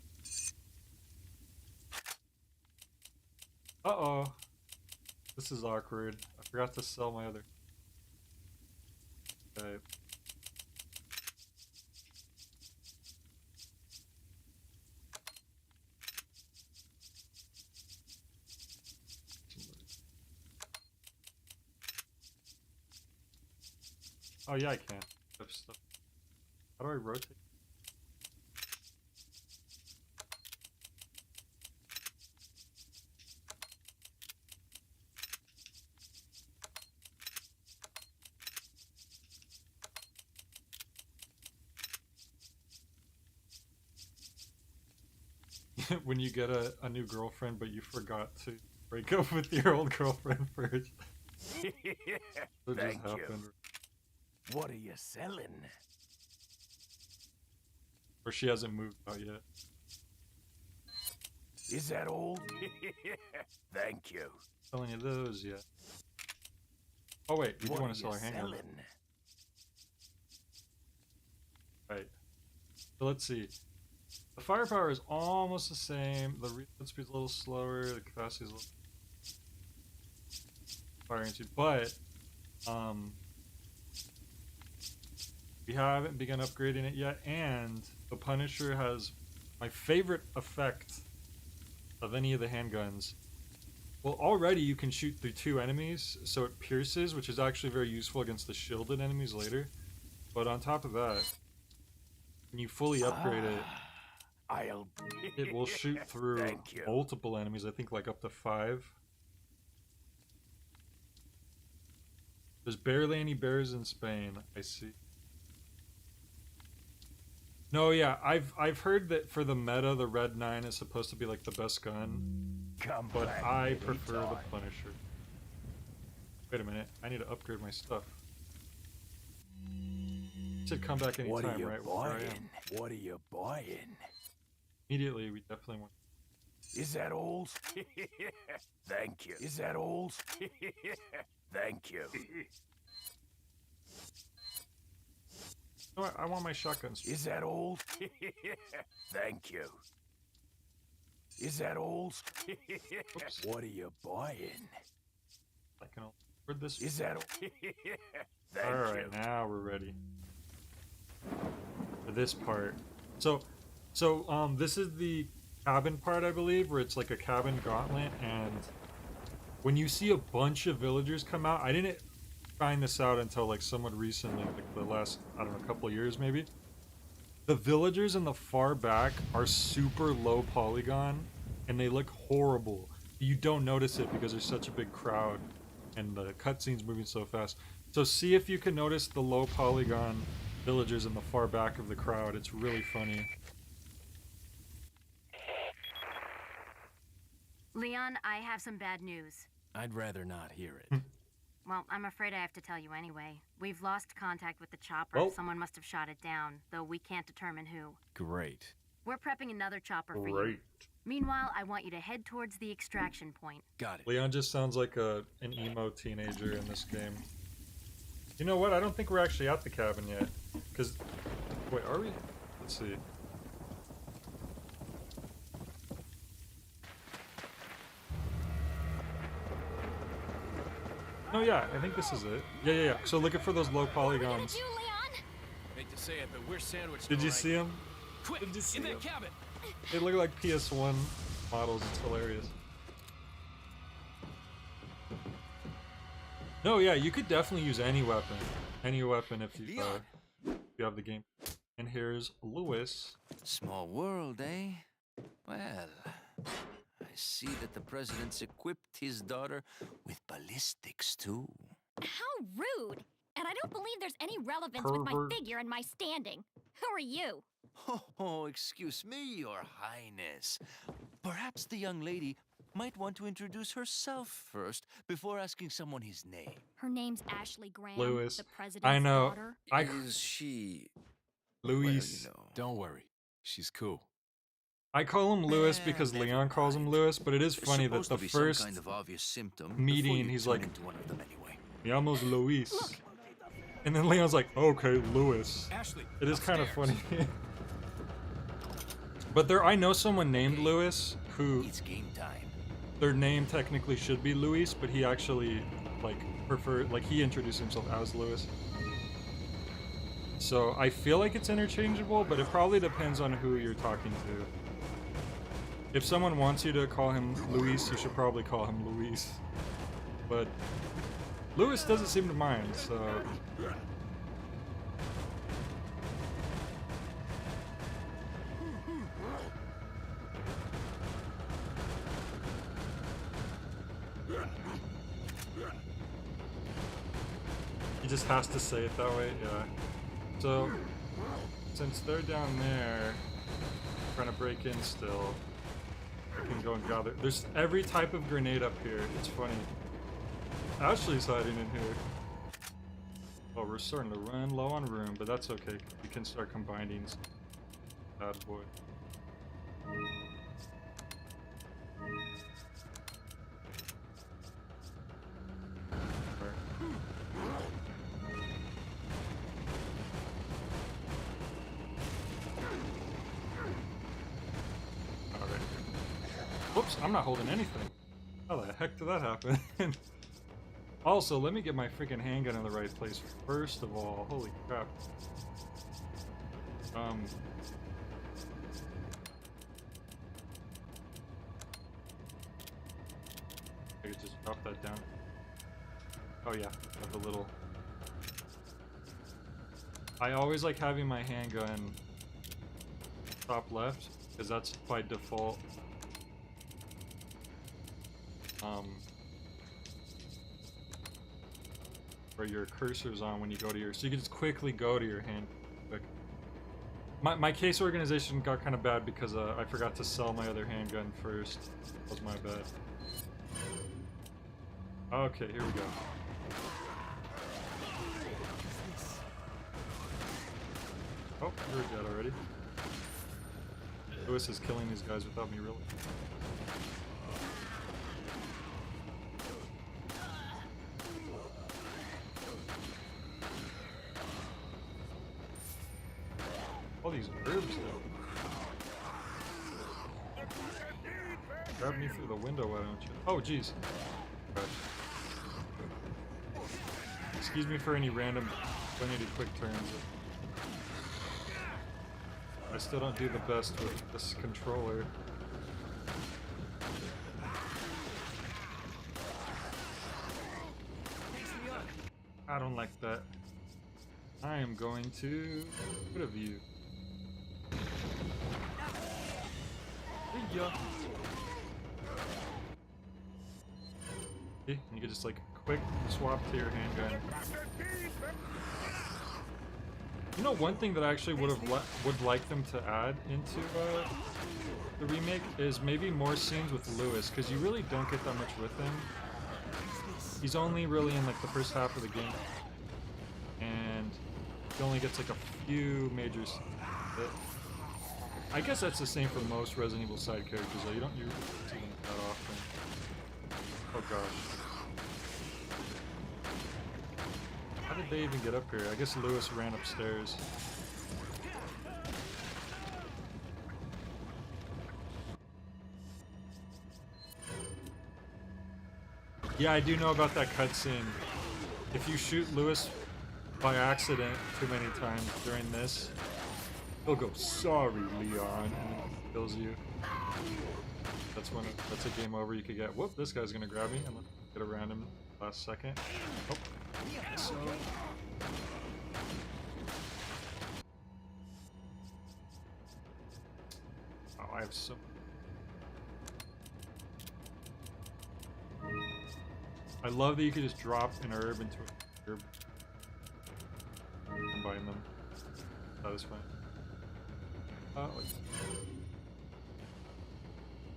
Uh-oh. This is awkward. I forgot to sell my other. Okay. Oh yeah, I can. Have stuff. How do I rotate? When you get a new girlfriend, but you forgot to break up with your old girlfriend first. What just Thank you. happened? What are you selling? Or she hasn't moved out yet. Is that all? Thank you. Selling you those yet? Oh wait, we do What want are to sell you our handgun. selling? Right. So let's see. The firepower is almost the same. The reload speed's a little slower. The capacity is a little firing speed, but we haven't begun upgrading it yet. And the Punisher has my favorite effect of any of the handguns. Well, already you can shoot through two enemies, so it pierces, which is actually very useful against the shielded enemies later. But on top of that, when you fully upgrade it, it will shoot through Thank you. multiple enemies, I think like up to 5. There's barely any bears in Spain, I see. No, yeah, I've heard that for the meta, the Red 9 is supposed to be like the best gun, Come but back I prefer anytime. the Punisher. Wait a minute, I need to upgrade my stuff. You said come back What are anytime, you right? Where I am. buying? What are you buying? Immediately, we definitely want. Is that all? Thank you. Is that all? Thank you. No, I want my shotguns. Is that all? Thank you. Is that all? Oops. What are you buying? I can afford this. Is that all? Thank All right, you. now we're ready for this part. So this is the cabin part, I believe, where it's like a cabin gauntlet, and when you see a bunch of villagers come out, I didn't find this out until like somewhat recently, like the last, I don't know, couple of years maybe. The villagers in the far back are super low polygon and they look horrible. You don't notice it because there's such a big crowd and the cutscene's moving so fast. So see if you can notice the low polygon villagers in the far back of the crowd. It's really funny. Leon, I have some bad news. I'd rather not hear it. Well, I'm afraid I have to tell you anyway. We've lost contact with the chopper. Oh. Someone must have shot it down, though we can't determine who. Great. We're prepping another chopper for you. Great. Meanwhile, I want you to head towards the extraction point. Got it. Leon just sounds like an emo teenager in this game. You know what? I don't think we're actually at the cabin yet. Because, wait, are we? Let's see. Oh yeah, I think this is it. Yeah. So looking for those low polygons. Hate to say it, but we're sandwiched. Did you see them? Quick, Did you see in that them? cabin. They look like PS1 models. It's hilarious. No, yeah, you could definitely use any weapon. Any weapon if you have the game. And here's Lewis. Small world, eh? Well, I see that the president's equipped his daughter with ballistics, too. How rude! And I don't believe there's any relevance with my Pervert. figure and my standing. Who are you? Oh, excuse me, Your Highness. Perhaps the young lady might want to introduce herself first before asking someone his name. Her name's Ashley Graham, Lewis. the president's I know. daughter. Is she... Luis. Well, you know. Don't worry, she's cool. I call him Lewis Eh, because never Leon calls him mind. Lewis, but it is There's funny that supposed the to be first some kind of obvious symptom meeting, before you he's turn like, into one of them anyway. Yamos Luis. And then Leon's like, okay, Lewis. Ashley, It is kind of upstairs. funny. But I know someone named Lewis who It's game time. their name technically should be Luis, but he actually he introduced himself as Lewis. So I feel like it's interchangeable, but it probably depends on who you're talking to. If someone wants you to call him Luis, you should probably call him Luis. But Lewis doesn't seem to mind, so... He just has to say it that way, yeah. So, since they're down there, trying to break in still, I can go and gather. There's every type of grenade up here. It's funny. Ashley's hiding in here. Oh, we're starting to run low on room, but that's okay. We can start combining some bad boy. Alright. Whoops, I'm not holding anything. How the heck did that happen? Also, let me get my freaking handgun in the right place first of all. Holy crap. I could just drop that down. Oh yeah, have the little... I always like having my handgun top left, because that's by default. Where your cursor's on when you go to your... So you can just quickly go to your hand quick. My case organization got kind of bad because I forgot to sell my other handgun first. That was my bad. Okay, here we go. Oh, you're dead already. Lewis is killing these guys without me really. All these herbs though. Grab me through the window, why don't you? Oh, jeez. Okay. Excuse me for any random 180 quick turns. I still don't do the best with this controller. am going to put a view. Yeah. Okay, you can just like quick swap to your handgun. You know, one thing that I actually would like them to add into the remake is maybe more scenes with Lewis, because you really don't get that much with him. He's only really in like the first half of the game, and he only gets like a few major scenes. I guess that's the same for most Resident Evil side characters, though. You don't usually see them that often. Oh gosh. How did they even get up here? I guess Lewis ran upstairs. Yeah, I do know about that cutscene. If you shoot Lewis by accident too many times during this, he'll go, "Sorry, Leon," and then he kills you. That's a game over. You could get, whoop, this guy's gonna grab me, and let's get around him last second. Oh, so. Oh, I have so. I love that you could just drop an herb into an herb. Combine them. Satisfying.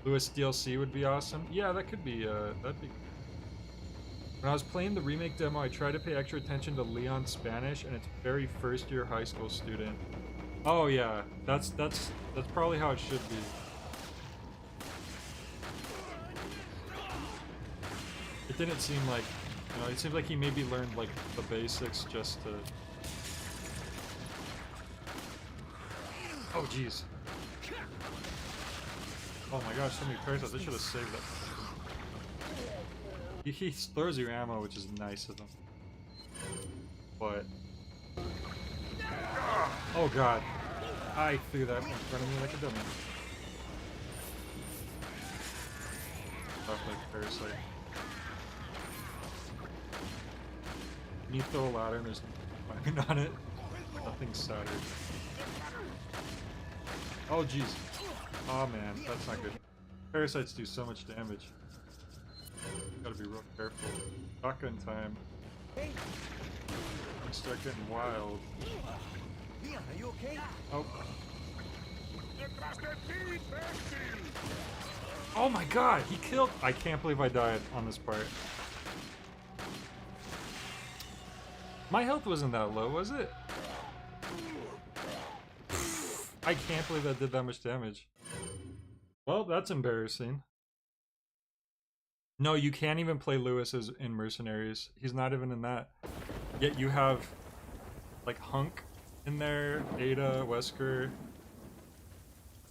Lewis DLC would be awesome. Yeah, that could be, that'd be. When I was playing the remake demo, I tried to pay extra attention to Leon's Spanish, and it's very first-year high school student. Oh yeah, that's probably how it should be. It didn't seem like, you know, it seemed like he maybe learned like the basics just to. Oh jeez. Oh my gosh, so many parasites. I should have saved that. He throws you ammo, which is nice of him. But. Oh god. I threw that in front of me like a dummy. Stuff like parasite. When you throw a ladder and there's nothing on it, nothing's soldered. Oh jeez. Oh man, that's not good. Parasites do so much damage. Gotta be real careful. Shotgun time. You start getting wild. Leon, are you okay? Oh. Oh my god, he killed. I can't believe I died on this part. My health wasn't that low, was it? I can't believe that did that much damage. Well, that's embarrassing. No, you can't even play Lewis as in Mercenaries. He's not even in that. Yet you have, like, Hunk in there, Ada, Wesker.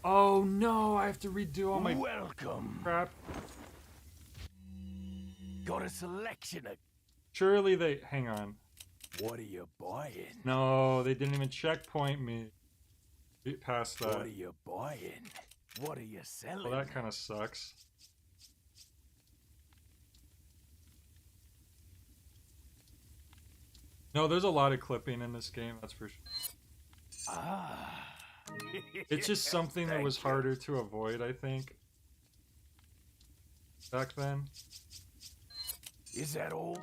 Oh no, I have to redo all my Welcome. crap. Got a selection of. Surely they... Hang on. What are you buying? No, they didn't even checkpoint me. Past that. What are you buying? What are you selling? Well, that kind of sucks. No, there's a lot of clipping in this game, that's for sure. Ah. It's just something that was harder to avoid, I think. Back then. Is that all?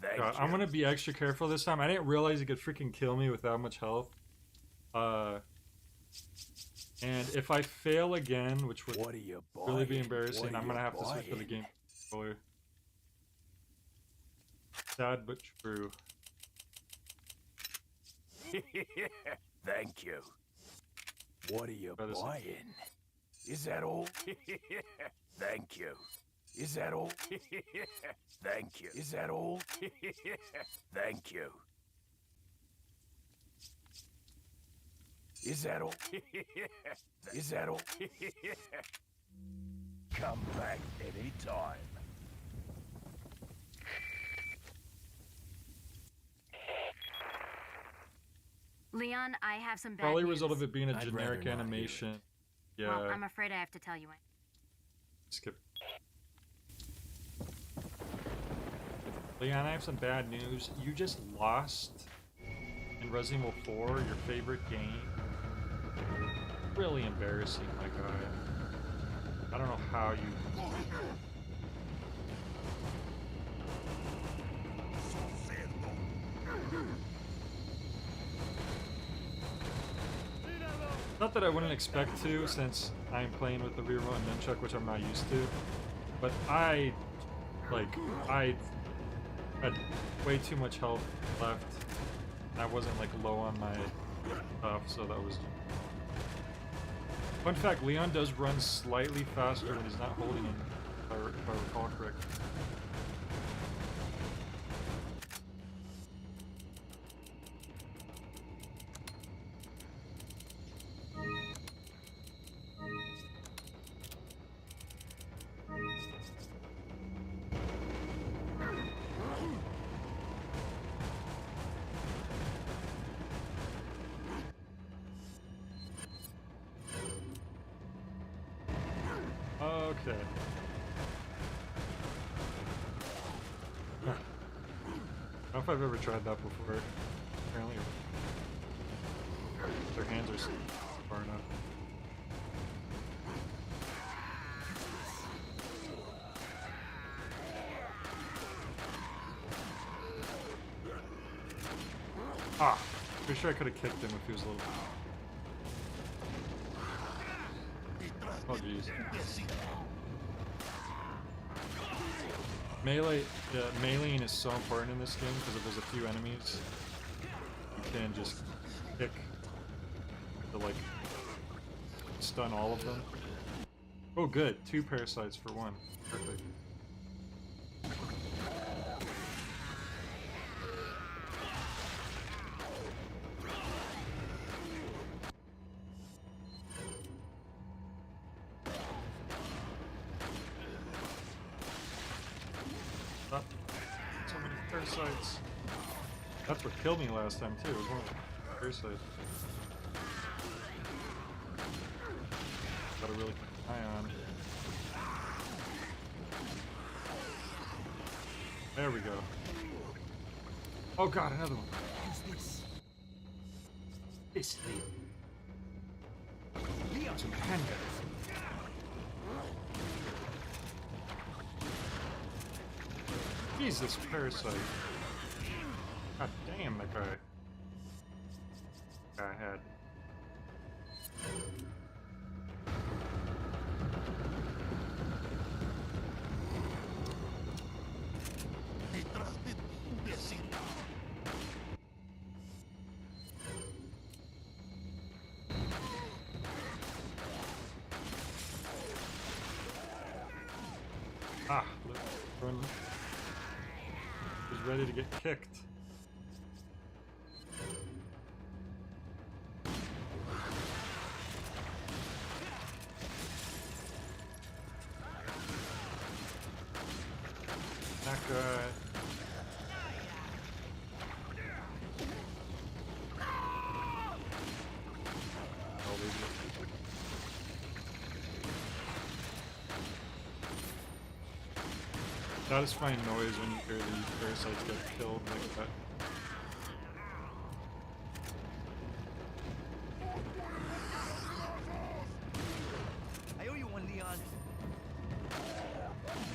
Thank God, you. I'm gonna be extra careful this time. I didn't realize he could freaking kill me with that much health. And if I fail again, which would What are you buying? really be embarrassing, What are I'm gonna you have to switch to the buying? game controller. Sad but true. Thank you. What are you Better say- buying? Is that all? Thank you. Is that all? Thank you. Is that all? Thank you. Is that all? Is that all? Come back anytime. Leon, I have some bad Probably a news. result of it being a I'd generic rather not hear animation. Yeah. Well, I'm afraid I have to tell you it. Skip. Leon, I have some bad news. You just lost in Resident Evil 4, your favorite game. Really embarrassing, my guy. I don't know how you... Not that I wouldn't expect to, since I'm playing with the Wii Remote and Nunchuck, which I'm not used to. But I had way too much health left. I wasn't like low on my stuff, so that was... Fun fact, Leon does run slightly faster when he's not holding him, if I recall correctly. Okay. I don't know if I've ever tried that before. Apparently, their hands are far enough. Ah! Pretty sure I could have kicked him if he was a little... Oh jeez. Meleeing is so important in this game because if there's a few enemies, you can just kick to like stun all of them. Oh good, 2 parasites for 1. Perfect. So many parasites. That's what killed me last time too, was one of the parasites. Gotta really keep an eye on. There we go. Oh god, another one. This Leon's in the handgun. Jesus, parasite. God damn, that guy. I had. Ah, run. He's ready to get kicked. That guy. I'll leave it. Satisfying noise when you hear these parasites get killed like that. I owe you one, Leon.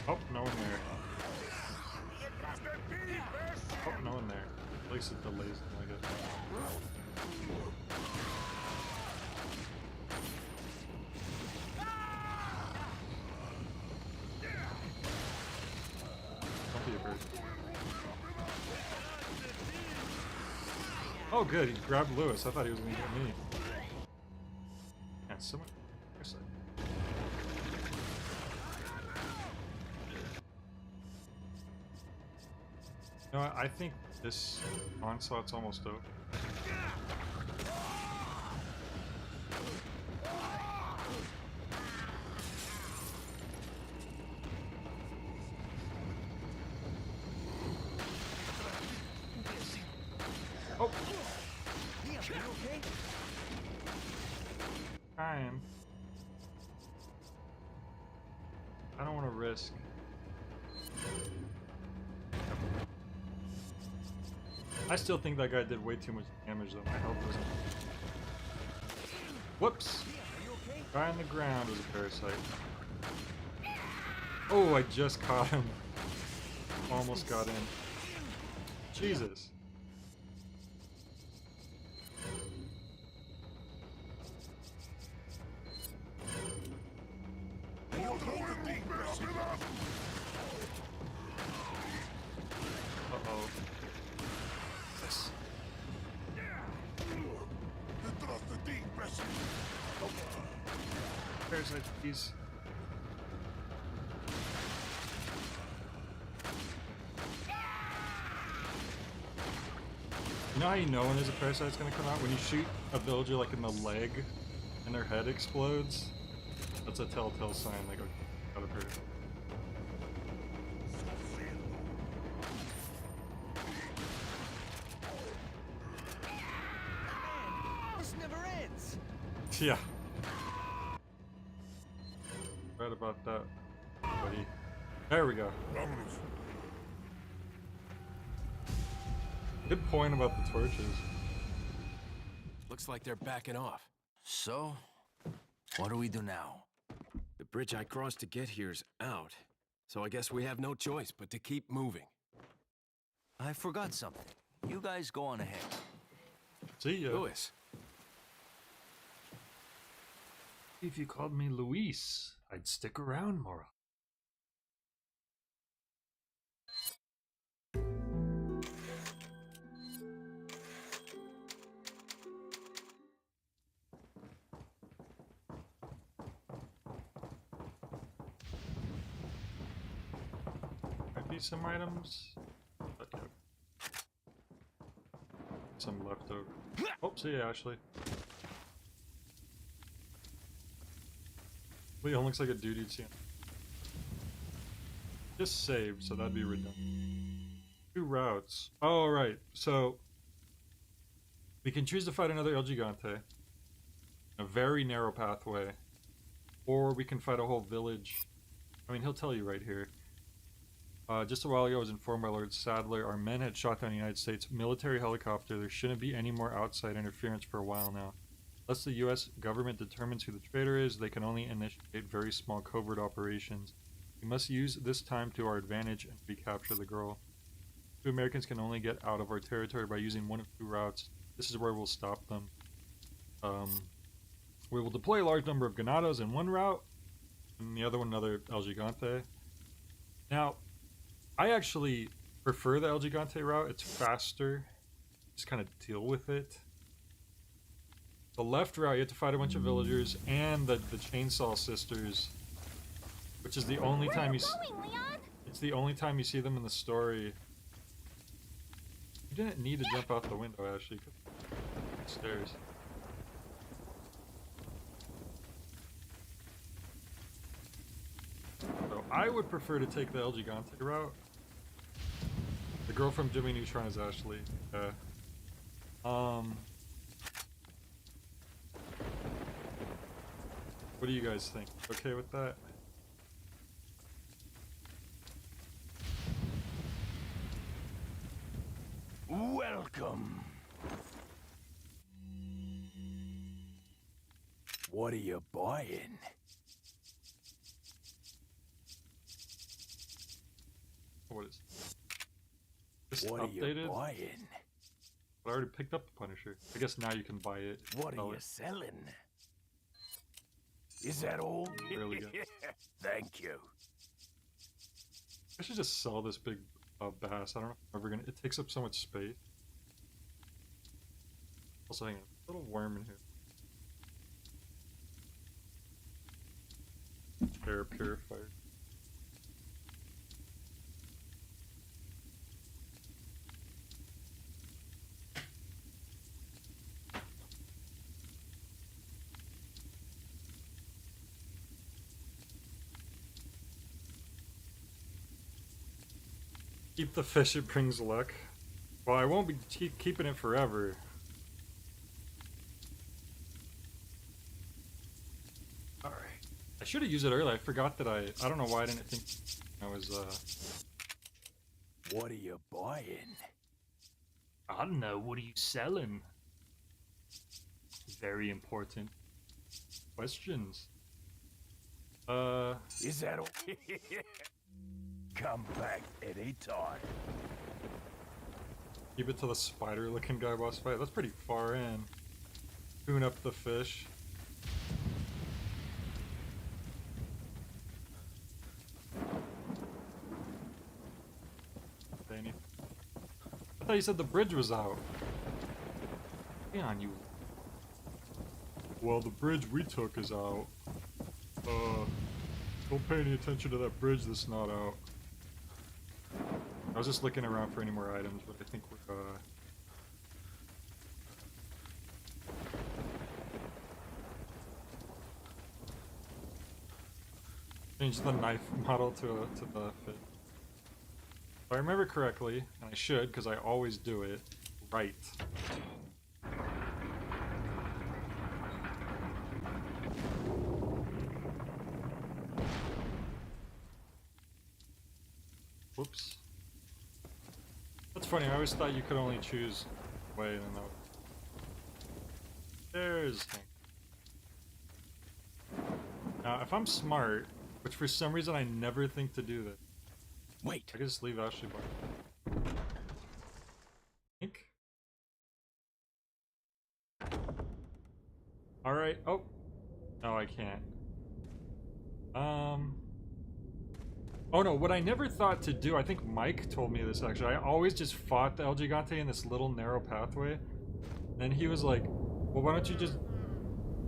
Oh, no one there. Oh, no one there. At least it delays them, I guess. Don't be a bird. Oh, good. He grabbed Lewis. I thought he was going to get me. And someone. No, I think this onslaught's almost over. Oh! Leon, are you okay? I am. I don't want to risk. I still think that guy did way too much damage though. My health wasn't. Whoops! Guy on the ground was a parasite. Oh, I just caught him. Almost got in. Jesus. Uh-oh. Parasite, please. You know how you know when there's a parasite's gonna come out? When you shoot a villager like in the leg and their head explodes? That's a telltale sign like, okay, got a parasite. This never ends. Yeah. Right about that, buddy. There we go. Good point about the torches. Looks like they're backing off. So, what do we do now? The bridge I crossed to get here's out, so I guess we have no choice but to keep moving. I forgot something. You guys go on ahead. See ya. Louis, If you called me Luis, I'd stick around more. Might be some items. But yeah. Some leftover. Oh, see ya, Ashley. Leon looks like a dude you'd see. Just saved, so that'd be redundant. 2 routes. Oh, right. So, we can choose to fight another El Gigante. A very narrow pathway. Or we can fight a whole village. I mean, he'll tell you right here. Just a while ago, I was informed by Lord Sadler our men had shot down a United States military helicopter. There shouldn't be any more outside interference for a while now. Unless the U.S. government determines who the traitor is, they can only initiate very small covert operations. We must use this time to our advantage and recapture the girl. 2 Americans can only get out of our territory by using one of 2 routes. This is where we'll stop them. We will deploy a large number of ganados in one route, and the other one another El Gigante. Now, I actually prefer the El Gigante route. It's faster. Just kind of deal with it. The left route, you have to fight a bunch of villagers and the Chainsaw Sisters, which is the only time you. It's the only time you see them in the story. You didn't need to jump out the window, Ashley. Stairs. So I would prefer to take the El Gigante route. The girl from Jimmy Neutron is Ashley. What do you guys think? Okay with that? welcome. What are you buying? What is this? What are you Updated? buying? I already picked up the Punisher. I guess now you can buy it. What sell are you it. selling? Is that all? Really good. Thank you. I should just sell this big bass. I don't know if I'm ever gonna. It takes up so much space. Also, hang on. A little worm in here. Air purifier. Keep the fish, it brings luck. Well, I won't be keeping it forever. Alright. I should have used it earlier. I forgot that I don't know why I didn't think I was, What are you buying? I don't know. What are you selling? Very important questions. Is that all? Come back anytime. Keep it to the spider-looking guy boss fight. That's pretty far in. Tune up the fish. Danny. I thought you said the bridge was out. Hang on, you. Well, the bridge we took is out. Don't pay any attention to that bridge that's not out. I was just looking around for any more items, but I think we're, change the knife model to the fit. If I remember correctly, and I should, because I always do it, right. Whoops. That's funny, I always thought you could only choose way and then that would... There's Hank. Now, if I'm smart, which for some reason I never think to do this, Wait. I could just leave Ashley by. Hank? Alright, oh. No, I can't. Oh no, what I never thought to do, I think Mike told me this actually, I always just fought the El Gigante in this little narrow pathway. And he was like, well, why don't you just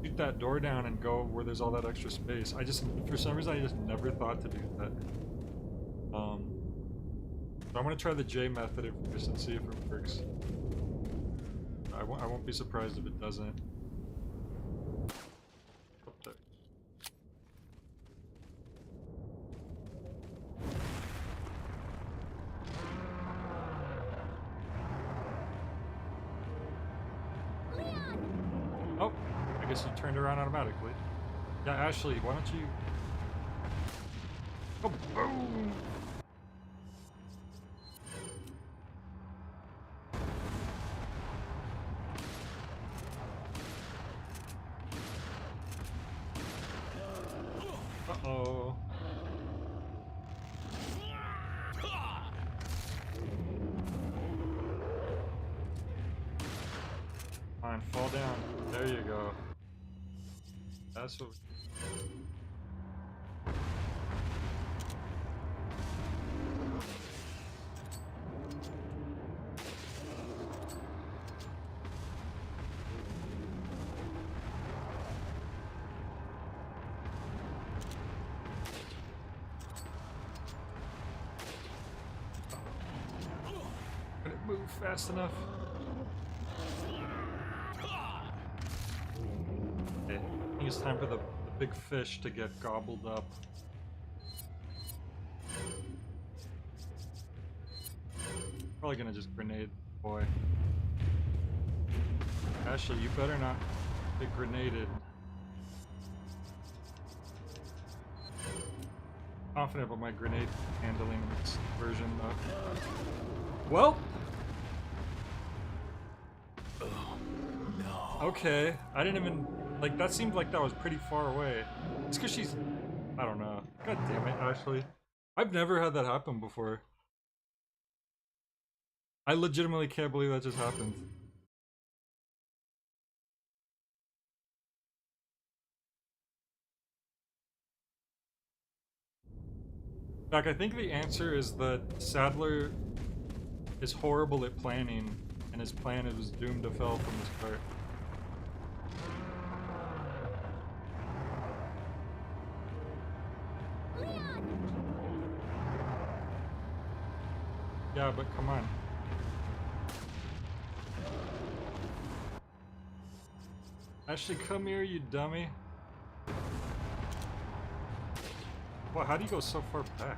shoot that door down and go where there's all that extra space. I just, for some reason, I just never thought to do that. So I'm gonna try the J method at first and see if it works. I won't be surprised if it doesn't. Up there. Oh, I guess you turned around automatically. Yeah, Ashley, why don't you... Oh, boom! Uh-oh. Fine, fall down. There you go. That's what... Could it move fast enough? Okay, I think it's time for the big fish to get gobbled up. Probably gonna just grenade the boy. Ashley, you better not get grenaded. Confident about my grenade handling in this version though. Well! No. Okay, I didn't even... Like, that seemed like that was pretty far away. It's because she's... I don't know. God damn it, Ashley. I've never had that happen before. I legitimately can't believe that just happened. In fact, I think the answer is that Sadler is horrible at planning, and his plan is doomed to fail from the start. Yeah, but come on. Ashley, come here, you dummy. Well, how do you go so far back?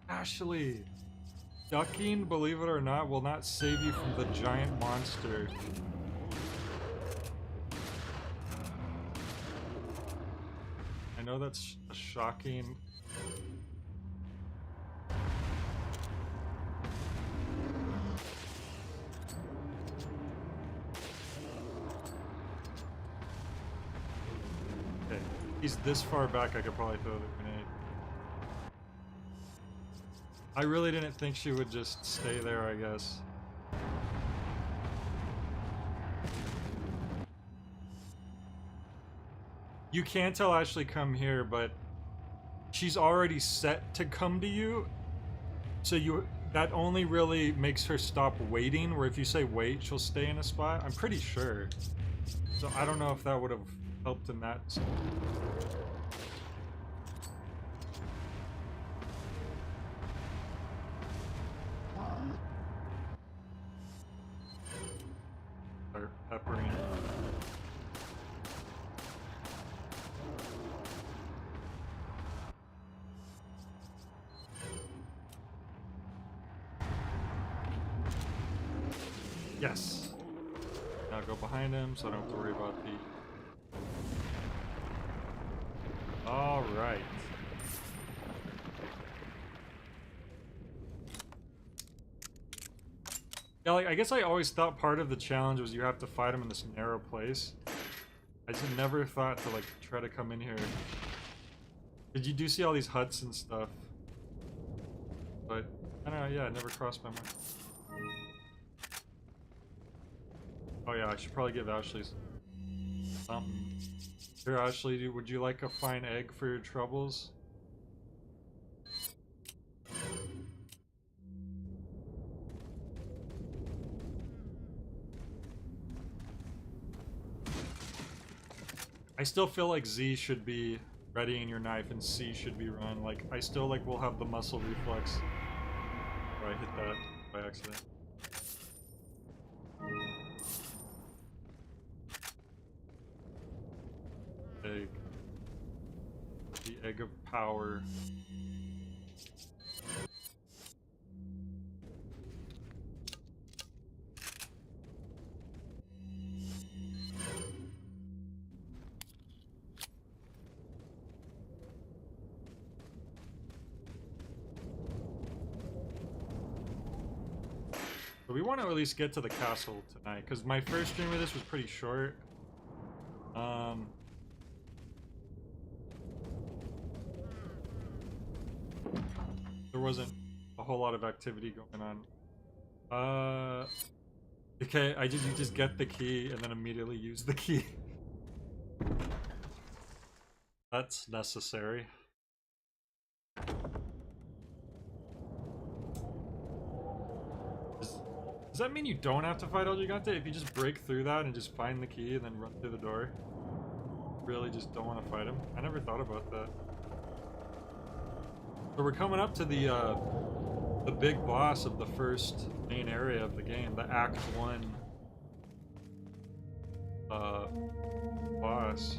Ashley! Ducking, believe it or not, will not save you from the giant monster. I know that's a shocking... he's this far back, I could probably throw the grenade. I really didn't think she would just stay there, I guess. You can tell Ashley come here, but she's already set to come to you. So that only really makes her stop waiting, where if you say wait, she'll stay in a spot. I'm pretty sure. So I don't know if that would have helped in that. Start peppering. Yes. Now go behind him so I don't have to worry about the... Alright. Yeah, like, I guess I always thought part of the challenge was you have to fight him in this narrow place. I just never thought to, like, try to come in here. Did you do see all these huts and stuff? But, I don't know, yeah, it never crossed my mind. Oh yeah, I should probably give Ashley something. Here, Ashley, would you like a fine egg for your troubles? I still feel like Z should be readying your knife and C should be run. Like, I still like will have the muscle reflex. Oh, I hit that by accident. Egg. The egg of power. So we want to at least get to the castle tonight, because my first stream of this was pretty short. There wasn't a whole lot of activity going on. Okay, you just get the key and then immediately use the key. That's necessary. Does that mean you don't have to fight El Gigante? If you just break through that and just find the key and then run through the door? Really just don't want to fight him? I never thought about that. So we're coming up to the big boss of the first main area of the game, the Act 1 boss.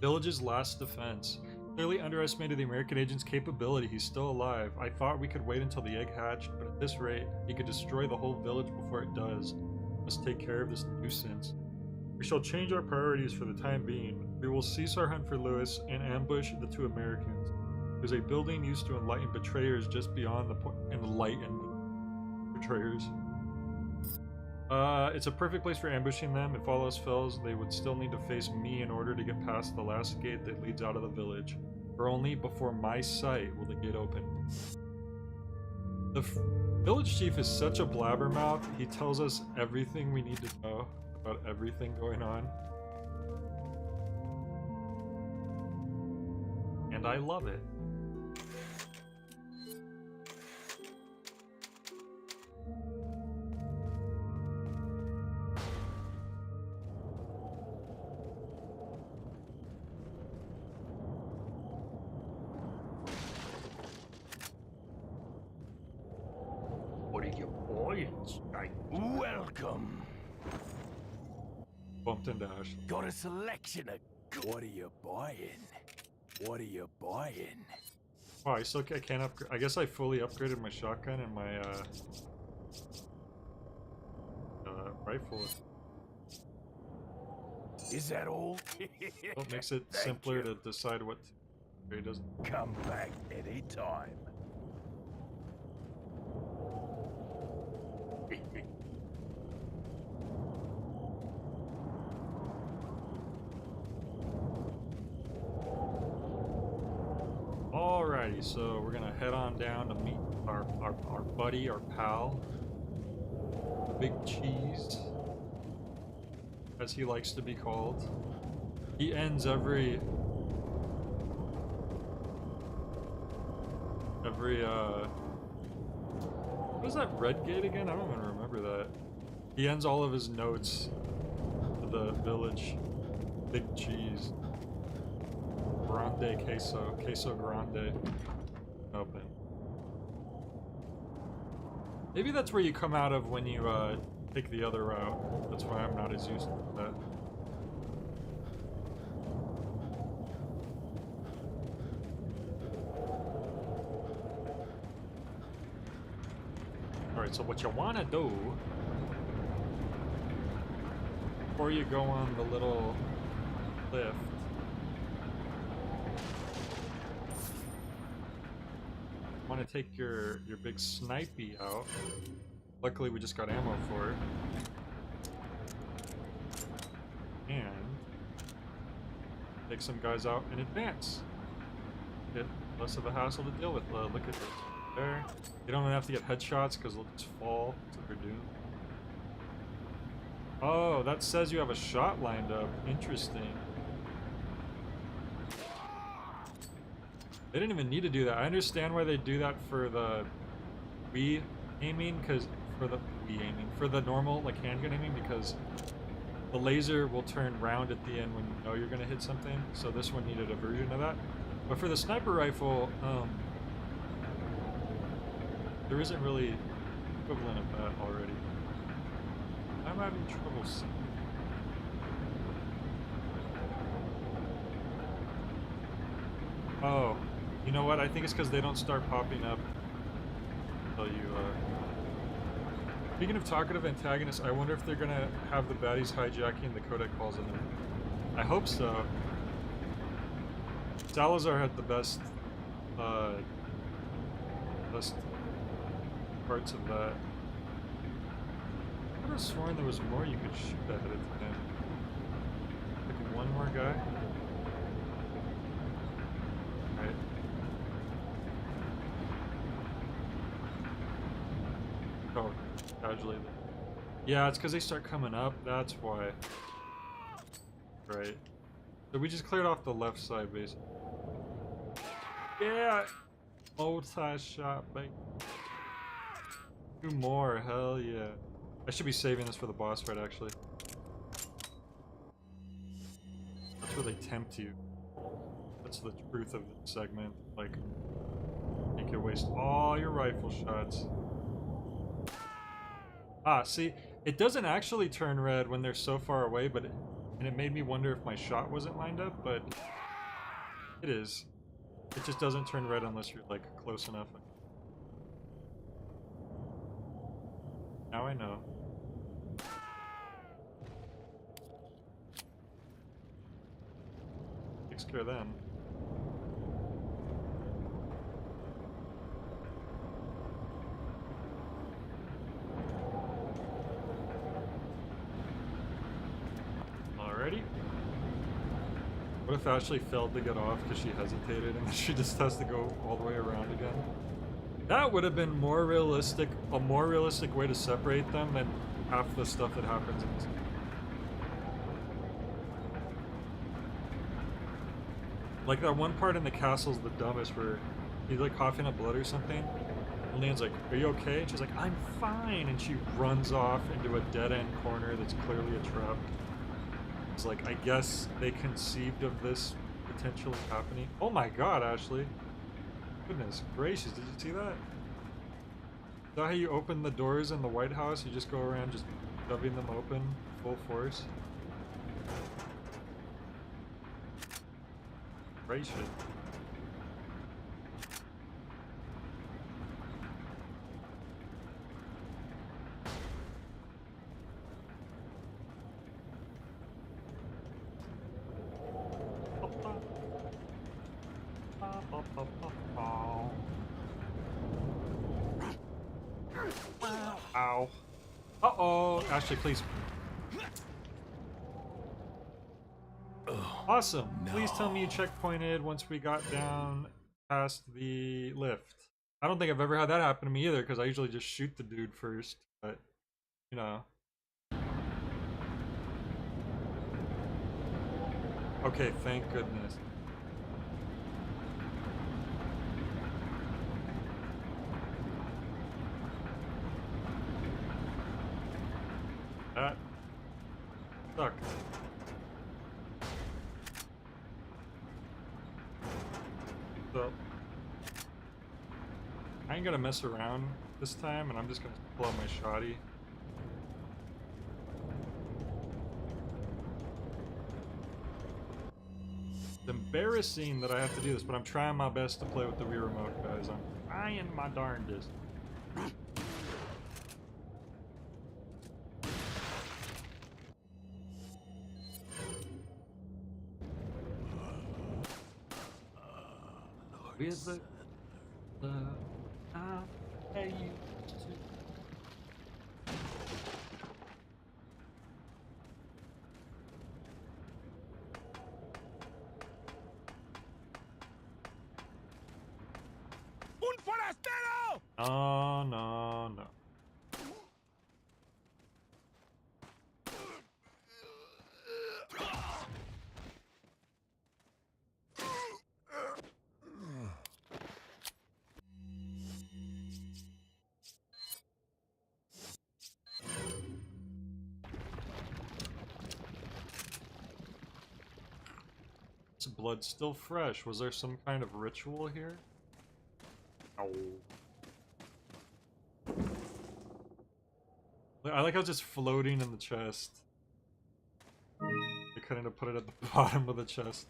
Village's last defense. Clearly underestimated the American agent's capability. He's still alive. I thought we could wait until the egg hatched, but at this rate, he could destroy the whole village before it does. Must take care of this nuisance. We shall change our priorities for the time being. We will cease our hunt for Lewis and ambush the two Americans. There's a building used to enlighten betrayers just beyond the point. Enlighten betrayers. It's a perfect place for ambushing them. If all else fails, they would still need to face me in order to get past the last gate that leads out of the village. For only before my sight will the gate open. The village chief is such a blabbermouth. He tells us everything we need to know about everything going on. And I love it. What are you buying, Snake? Welcome. Bumped into Ash. Got a selection of... What are you buying? What are you buying? Oh, I can't upgrade. I guess I fully upgraded my shotgun and my rifle. Is that all? Well, it makes it Thank simpler you. to decide what to upgrade, doesn't it? Come back anytime. Alrighty, so we're gonna head on down to meet our buddy, our pal, Big Cheese, as he likes to be called. He ends every what is that red gate again? I don't even remember that. He ends all of his notes to the village. Big Cheese. Grande queso. Queso grande. Open. Maybe that's where you come out of when you take the other route. That's why I'm not as used to that. Alright, so what you want to do before you go on the little lift, want to take your big snipey out. Luckily we just got ammo for it. And take some guys out in advance. Get less of a hassle to deal with. Look at this. There. You don't even have to get headshots because they'll just fall to their doom. Oh, that says you have a shot lined up. Interesting. They didn't even need to do that. I understand why they do that for the Wii aiming, because for the normal like handgun aiming, because the laser will turn round at the end when you know you're gonna hit something. So this one needed a version of that. But for the sniper rifle, there isn't really equivalent of that already. I'm having trouble seeing. Oh, you know what? I think it's because they don't start popping up until you, Speaking of talkative antagonists, I wonder if they're gonna have the baddies hijacking the codec calls in them. I hope so. Salazar had the best parts of that. I would have sworn there was more you could shoot ahead of time. Like one more guy? Right. Oh, casually. Yeah, it's because they start coming up, that's why. Right. So we just cleared off the left side, basically. Yeah! Multi-shot, baby. Two more, hell yeah. I should be saving this for the boss fight, actually. That's where they tempt you. That's the truth of this segment. Like, make you waste all your rifle shots. Ah, see, it doesn't actually turn red when they're so far away, but and it made me wonder if my shot wasn't lined up, but it is. It just doesn't turn red unless you're, like, close enough. Now I know. Takes care of them. Alrighty. What if Ashley failed to get off because she hesitated and she just has to go all the way around again? That would have been more realistic, a more realistic way to separate them than half the stuff that happens in this game. Like that one part in the castle's the dumbest where he's like coughing up blood or something. And Leon's like, "Are you okay?" And she's like, "I'm fine." And she runs off into a dead-end corner that's clearly a trap. It's like, I guess they conceived of this potentially happening. Oh my god, Ashley. Goodness gracious, did you see that? Is that how you open the doors in the White House? You just go around just shoving them open full force? Gracious. Ow. Uh-oh. Ashley, please. Awesome. Please tell me you checkpointed once we got down past the lift. I don't think I've ever had that happen to me either, because I usually just shoot the dude first, but, you know. Okay, thank goodness. That sucked. So, I ain't gonna mess around this time, and I'm just gonna pull out my shoddy. It's embarrassing that I have to do this, but I'm trying my best to play with the Wii remote, guys. I'm trying my darndest. With the I used to. Un forastero! Oh, no, no. This blood's still fresh. Was there some kind of ritual here? Ow. I like how it's just floating in the chest. They couldn't have put it at the bottom of the chest.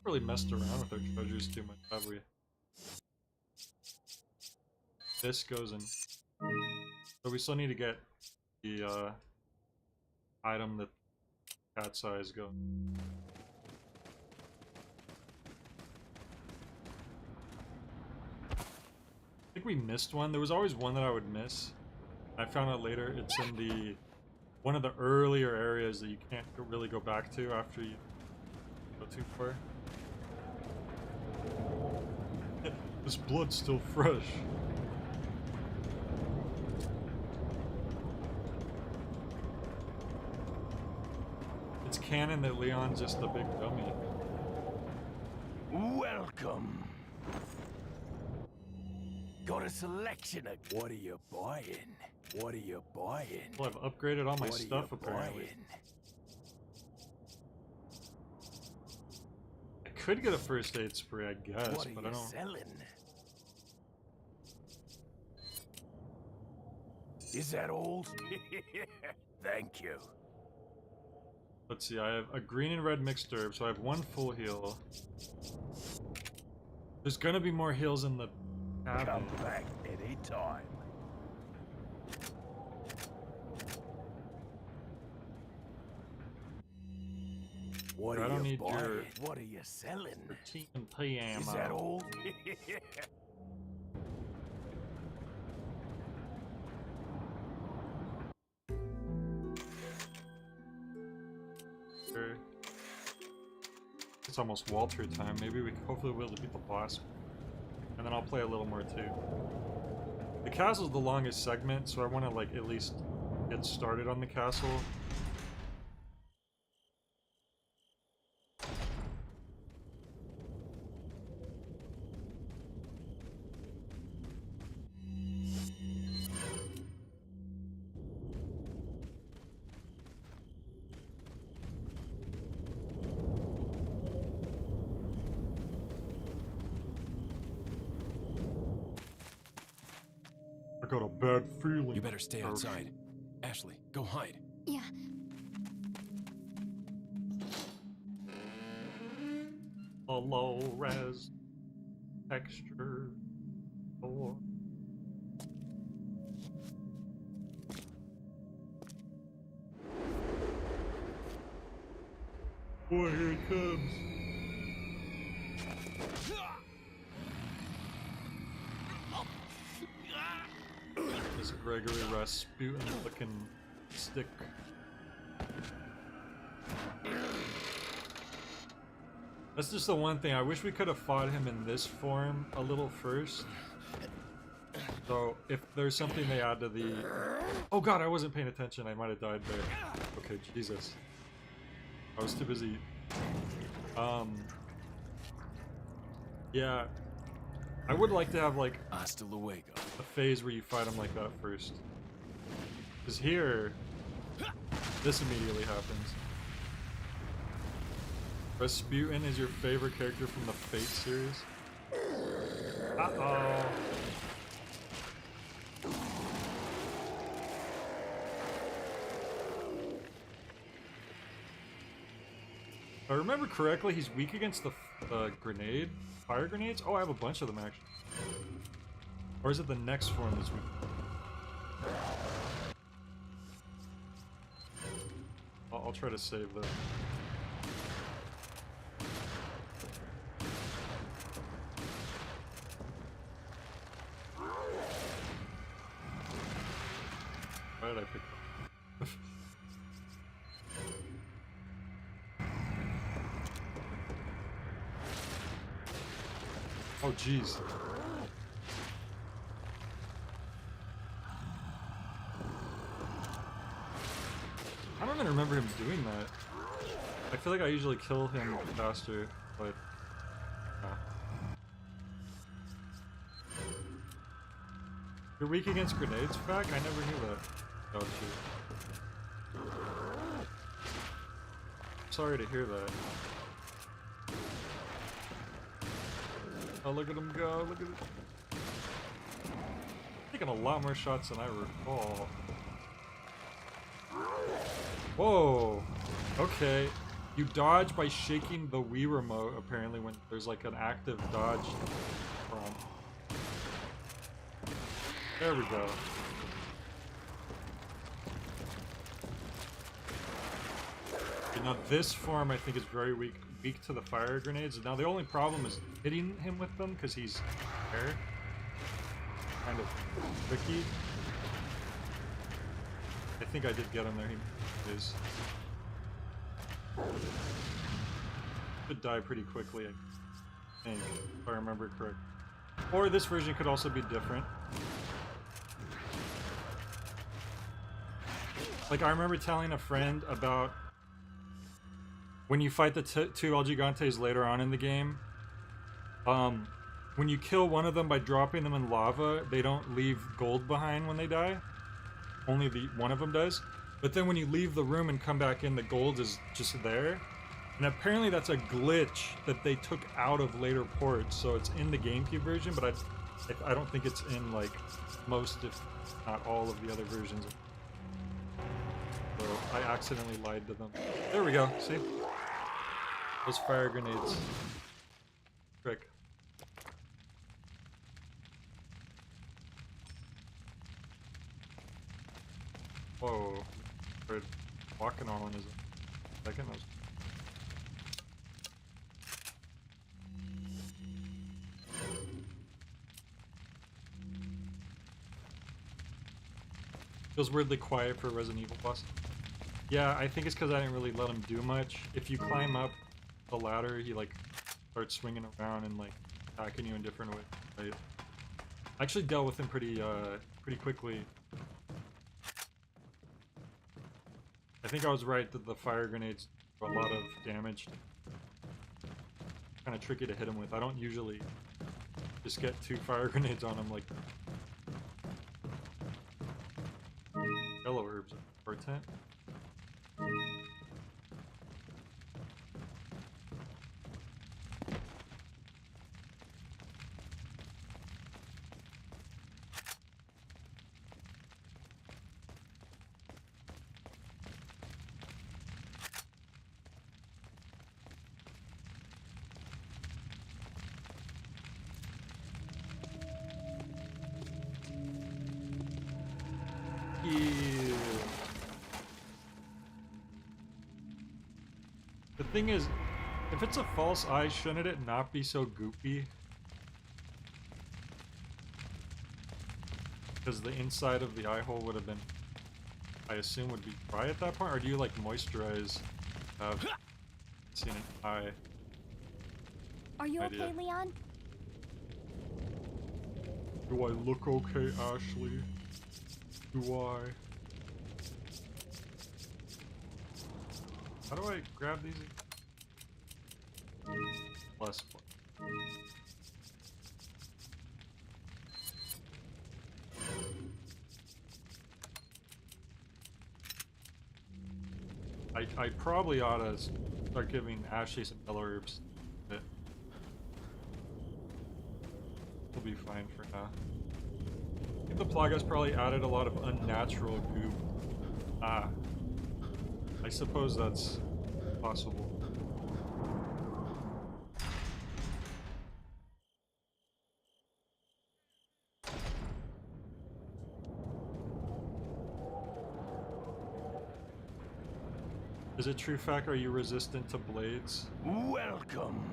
Really messed around with our treasures too much, have we? This goes in. So we still need to get the item that cat's eyes go. I think we missed one. There was always one that I would miss. I found out later it's in the one of the earlier areas that you can't really go back to after you go too far. This blood's still fresh. It's canon that Leon's just a big dummy. Welcome. Got a selection of. What are you buying? What are you buying? Well, I've upgraded all my What are stuff you apparently. buying? I could get a first aid spray, I guess, What are but you I don't. selling? Is that all? Thank you. Let's see, I have a green and red mixed herb, so I have one full heal. There's gonna be more heals in the cabin. Come back anytime. What I are don't you need buying? your- What are you selling? TMP ammo. Is that all? Sure. It's almost Walter time. Maybe we hopefully we'll beat the boss. And then I'll play a little more too. The castle's the longest segment, so I want to like at least get started on the castle. I got a bad feeling. You better stay outside. Ashley, go hide. Yeah. A low res texture. Or boy, here it comes. This Gregory Rasputin looking stick. That's just the one thing. I wish we could have fought him in this form a little first. So if there's something they add to the... Oh god, I wasn't paying attention. I might have died there. Okay, Jesus. I was too busy. Yeah. I would like to have like Hasta luego. a phase where you fight him like that first. Because here, this immediately happens. Rasputin is your favorite character from the Fate series? Uh-oh. If I remember correctly, he's weak against the fire grenades? Oh, I have a bunch of them actually. Or is it the next form that's weak? I'll try to save that. Why did I pick that? Oh, jeez. I don't even remember him doing that. I feel like I usually kill him faster, but... You're weak against grenades, Fack? I never knew that. Oh, shoot. Sorry to hear that. Oh, look at him go, look at it. Taking a lot more shots than I recall. Whoa! Okay. You dodge by shaking the Wii remote, apparently, when there's like an active dodge prompt. There we go. Okay, now this form I think is very weak to the fire grenades. Now the only problem is hitting him with them because he's air. Kind of tricky. I think I did get him there. He is. Should die pretty quickly, I think, if I remember correct. Or this version could also be different. Like, I remember telling a friend about when you fight the two El Gigantes later on in the game, when you kill one of them by dropping them in lava, they don't leave gold behind when they die. Only one of them does. But then when you leave the room and come back in, the gold is just there. And apparently that's a glitch that they took out of later ports, so it's in the GameCube version, but I don't think it's in, like, most, if not all, of the other versions. So I accidentally lied to them. There we go, see? Those fire grenades. Trick. Whoa. Started walking on is a second. That was... Feels weirdly quiet for a Resident Evil boss. Yeah, I think it's because I didn't really let him do much. If you climb up the ladder, he like starts swinging around and like attacking you in different ways. Right? I actually dealt with him pretty quickly. I think I was right that the fire grenades do a lot of damage. Kind of tricky to hit him with. I don't usually just get 2 fire grenades on him like that. Yellow herbs or tent. Ew. The thing is, if it's a false eye, shouldn't it not be so goopy? Because the inside of the eye hole would have been, I assume, would be dry at that point, or do you like moisturize? Seen an eye. Are you Idea. okay, Leon? Do I look okay, Ashley? Do I? How do I grab these? Plus one. I probably ought to start giving Ashley some yellow herbs. But we'll be fine for now. I think the Plagas probably added a lot of unnatural goop. Ah. I suppose that's possible. Is it true fact, are you resistant to blades? Welcome.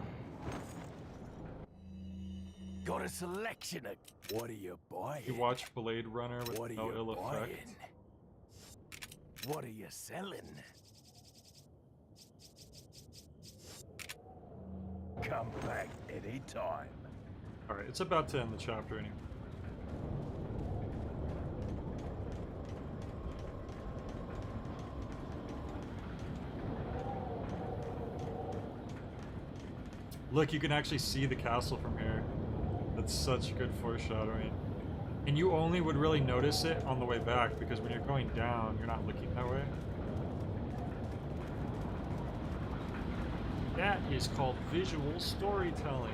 Got a selection of. What are you buying? You watch Blade Runner with What are no you ill buying? effect? What are you selling? Come back anytime. Alright, it's about to end the chapter anyway. Look, you can actually see the castle from here. That's such good foreshadowing. And you only would really notice it on the way back, because when you're going down, you're not looking that way. That is called visual storytelling.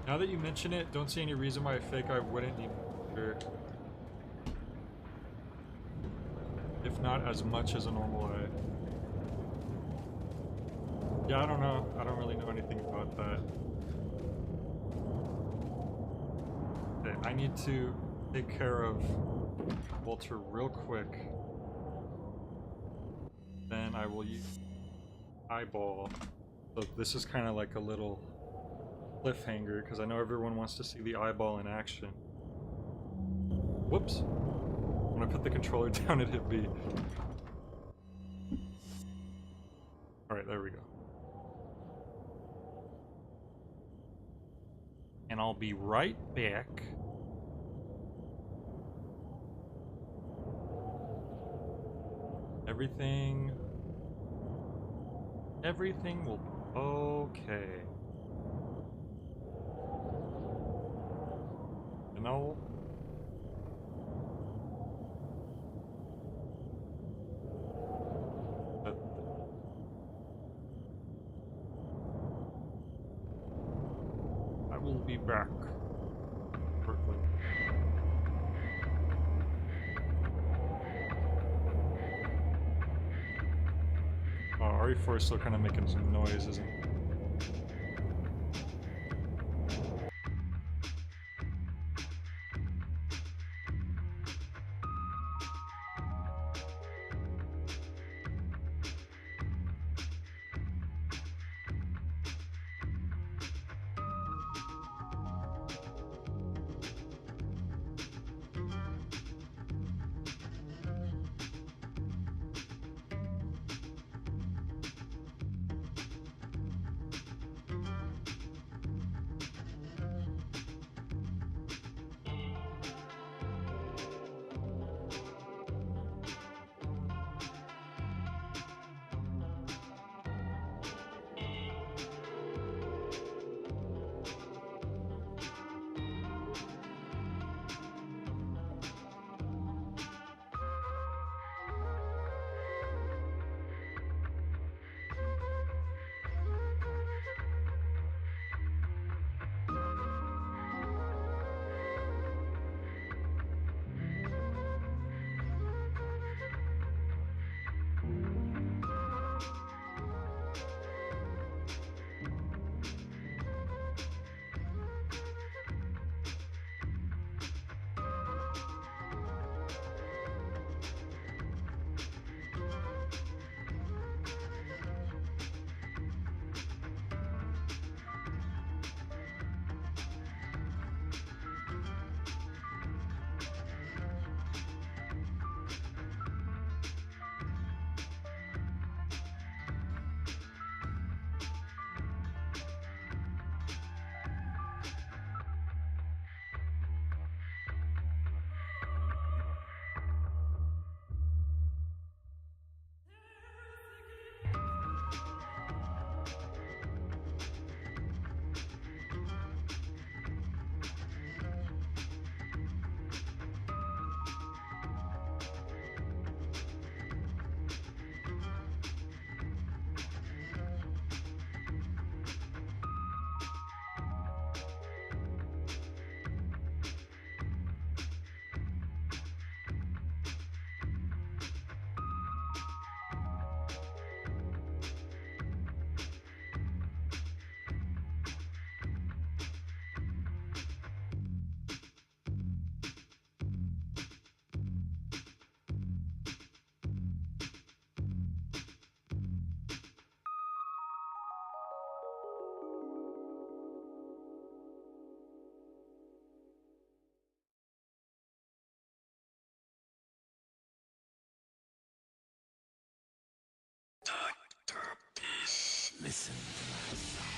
Now that you mention it, don't see any reason why I wouldn't need more. If not as much as a normal eye. Yeah, I don't know. I don't really know anything about that. Okay, I need to take care of Walter real quick. Then I will use eyeball. So this is kind of like a little cliffhanger, because I know everyone wants to see the eyeball in action. Whoops. When I put the controller down, it hit B. Alright, there we go. And I'll be right back. Everything will be okay. You know? But I will be back shortly. Oh, RE4 is still kind of making some noise, isn't it? Listen to my song.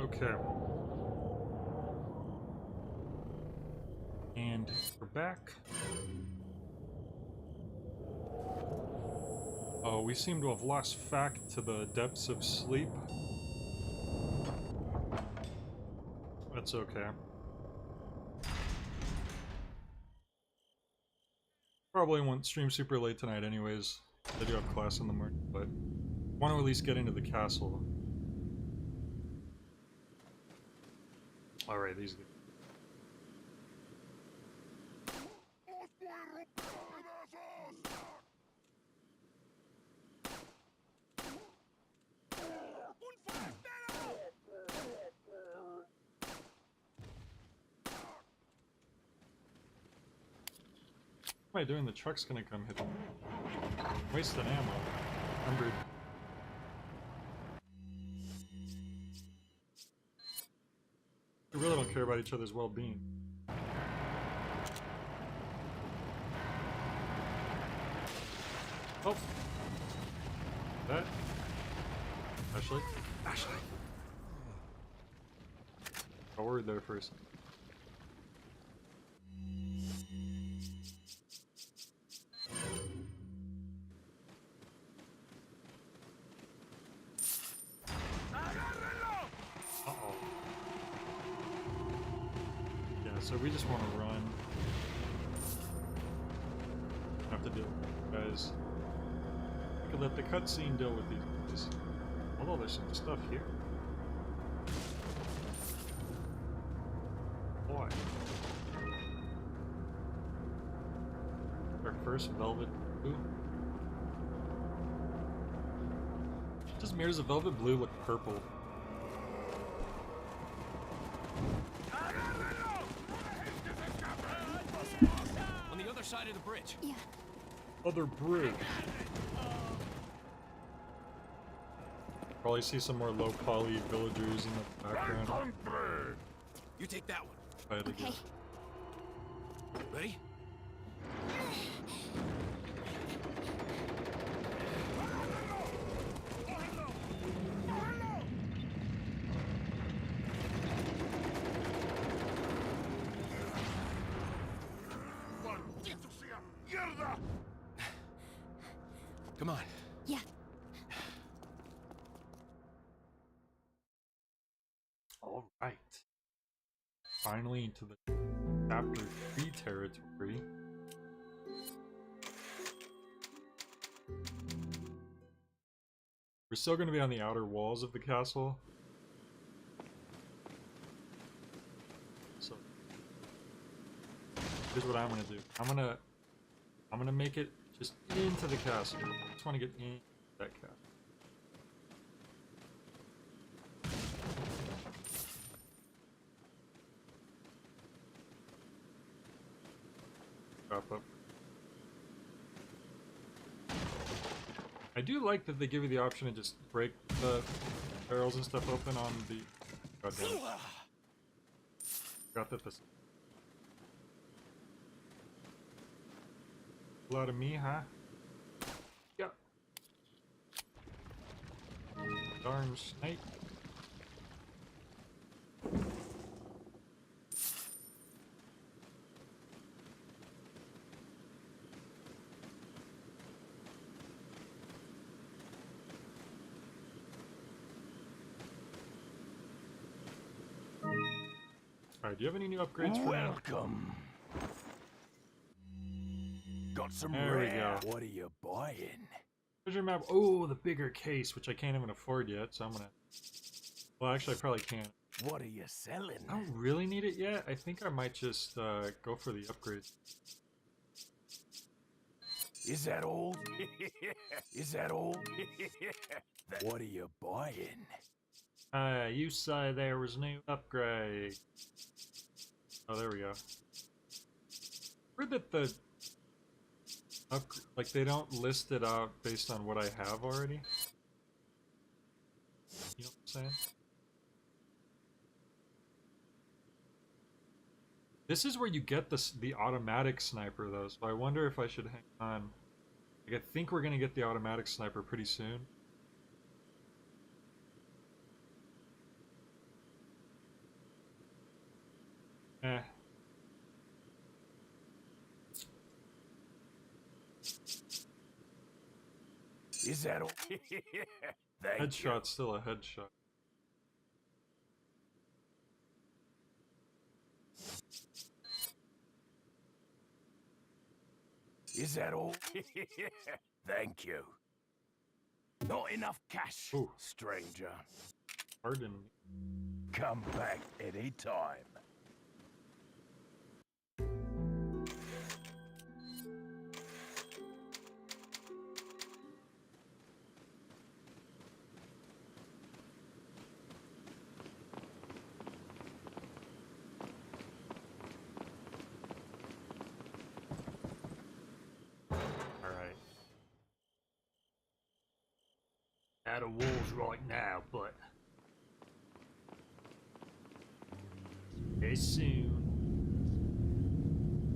Okay. And we're back. Oh, we seem to have lost fact to the depths of sleep. That's okay. Probably won't stream super late tonight anyways. I do have class in the morning, but want to at least get into the castle. Alright, these What am I doing? The truck's gonna come hit me. Wasting ammo. Remembered. We really don't care about each other's well-being. Oh! That? Ashley? Ashley! I worried there first. Uh-oh. Yeah, so we just want to run. Have to deal with these guys. We could let the cutscene deal with these guys. Although there's some stuff here. Boy. Our first velvet blue. Does Mirrors of Velvet Blue look purple? On the other side of the bridge. Yeah. Other bridge. Probably see some more low poly villagers in the background. You take that one. Fight again. Okay. Ready? Come on. Yeah. All right. Finally into the chapter 3 territory. We're still going to be on the outer walls of the castle. So here's what I'm going to do. I'm going to make it just into the castle. I just want to get in that castle. Drop up. I do like that they give you the option to just break the barrels and stuff open on the... God damn it. Forgot that this... A lot of me, huh? Yeah. Darn snipe. Alright, do you have any new upgrades for me? Welcome. Got some There we rare. go. What are you buying? Treasure map. Oh, the bigger case, which I can't even afford yet, so I'm gonna... Well, actually, I probably can't. What are you selling? I don't really need it yet. I think I might just go for the upgrade. Is that all? Is that all? What are you buying? You say there was new upgrade. Oh, there we go. Heard that the like they don't list it out based on what I have already. You know what I'm saying? This is where you get the automatic sniper though, so I wonder if I should hang on. Like, I think we're gonna get the automatic sniper pretty soon. Eh. Is that all? Thank Headshot's still a headshot. you. Is that all? Thank you. Not enough cash, Ooh. stranger. Pardon me. Come back any time. out of walls right now, but very soon.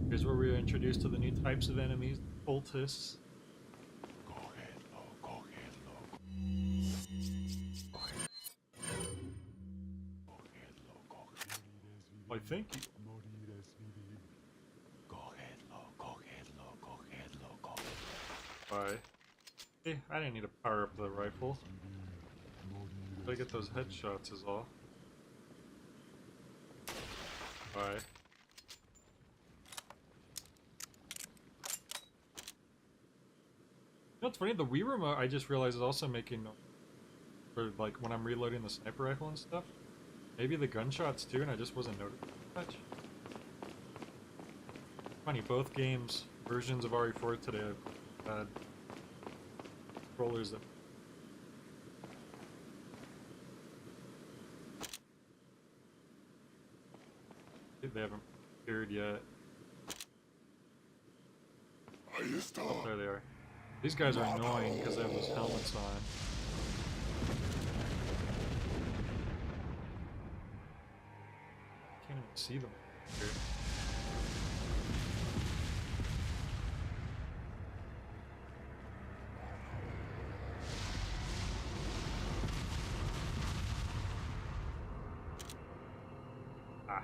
Here's where we are introduced to the new types of enemies, cultists. Why, thank you. Bye. Hey, I didn't need to power up the rifle. Gotta get those headshots is all. Bye. You know what's funny? The Wii remote, I just realized, is also making noise for like when I'm reloading the sniper rifle and stuff. Maybe the gunshots too, and I just wasn't noticing much. Funny, both games, versions of RE4 today, I've had controllers that. They haven't appeared yet. Oh, there they are. These guys are annoying because they have those helmets on. Can't even see them here. Ah.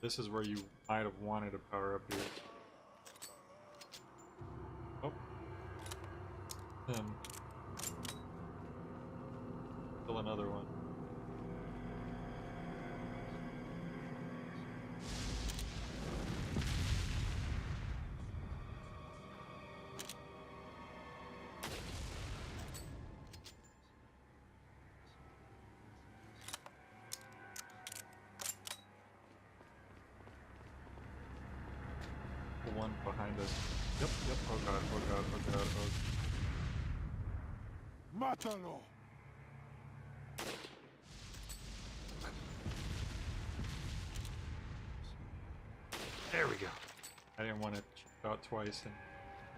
This is where you might have wanted to power up here. Oh. Still another one. The one behind us. Yep, yep. Oh god, oh god, oh god, oh. Mátalo! There we go. I didn't want to shoot out twice and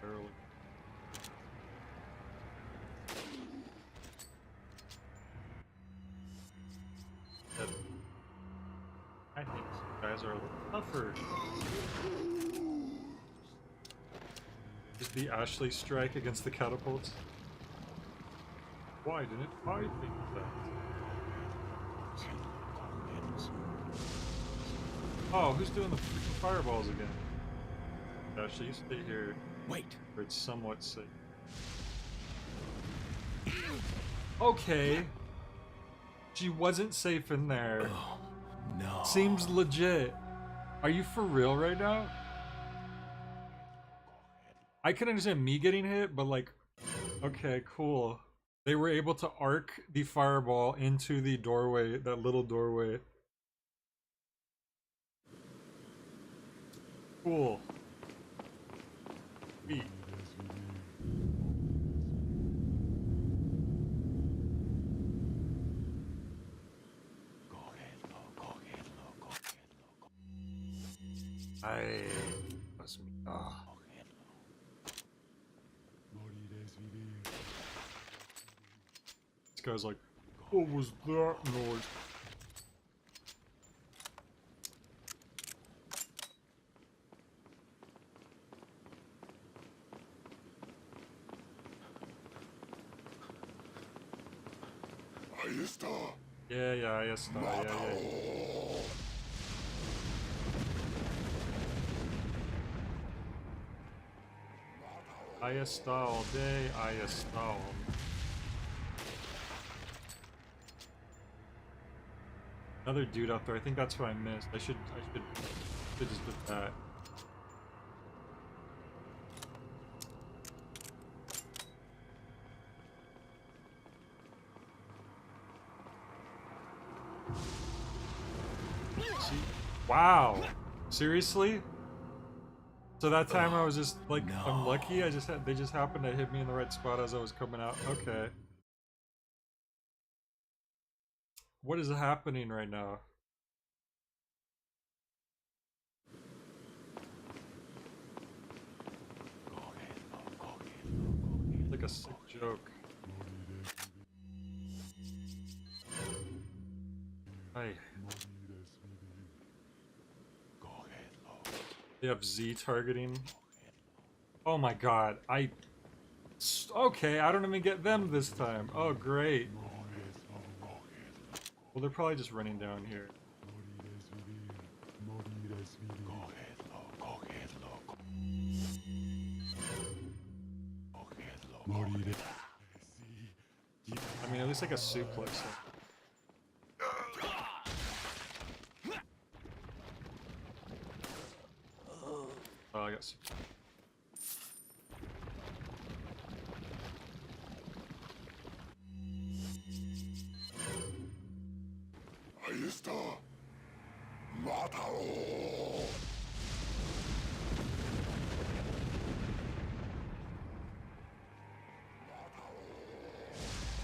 early. I think these guys are a little tougher. Just the Ashley strike against the catapults. Why didn't I think of that? Oh, who's doing the freaking fireballs again? Ashley, you stay here. Wait. Where it's somewhat safe. Okay. She wasn't safe in there. Oh, no. Seems legit. Are you for real right now? I can understand me getting hit, but like, okay, cool. They were able to arc the fireball into the doorway, that little doorway. Cool. Sweet. I must be. Ah. This guy's like, what was that noise? Yeah, yes, no, yeah. I está all day, I está all. Another dude out there, I think that's who I missed. I should just did that. See? Wow. Seriously? So that time I was just like unlucky. They just happened to hit me in the right spot as I was coming out. Okay. What is happening right now? Like a sick joke. Hey. They have Z targeting. Oh my god, okay, I don't even get them this time. Oh, great. Well, they're probably just running down here. I mean, at least like a suplex. Oh, I got suplex. Ahí está. Mátalo.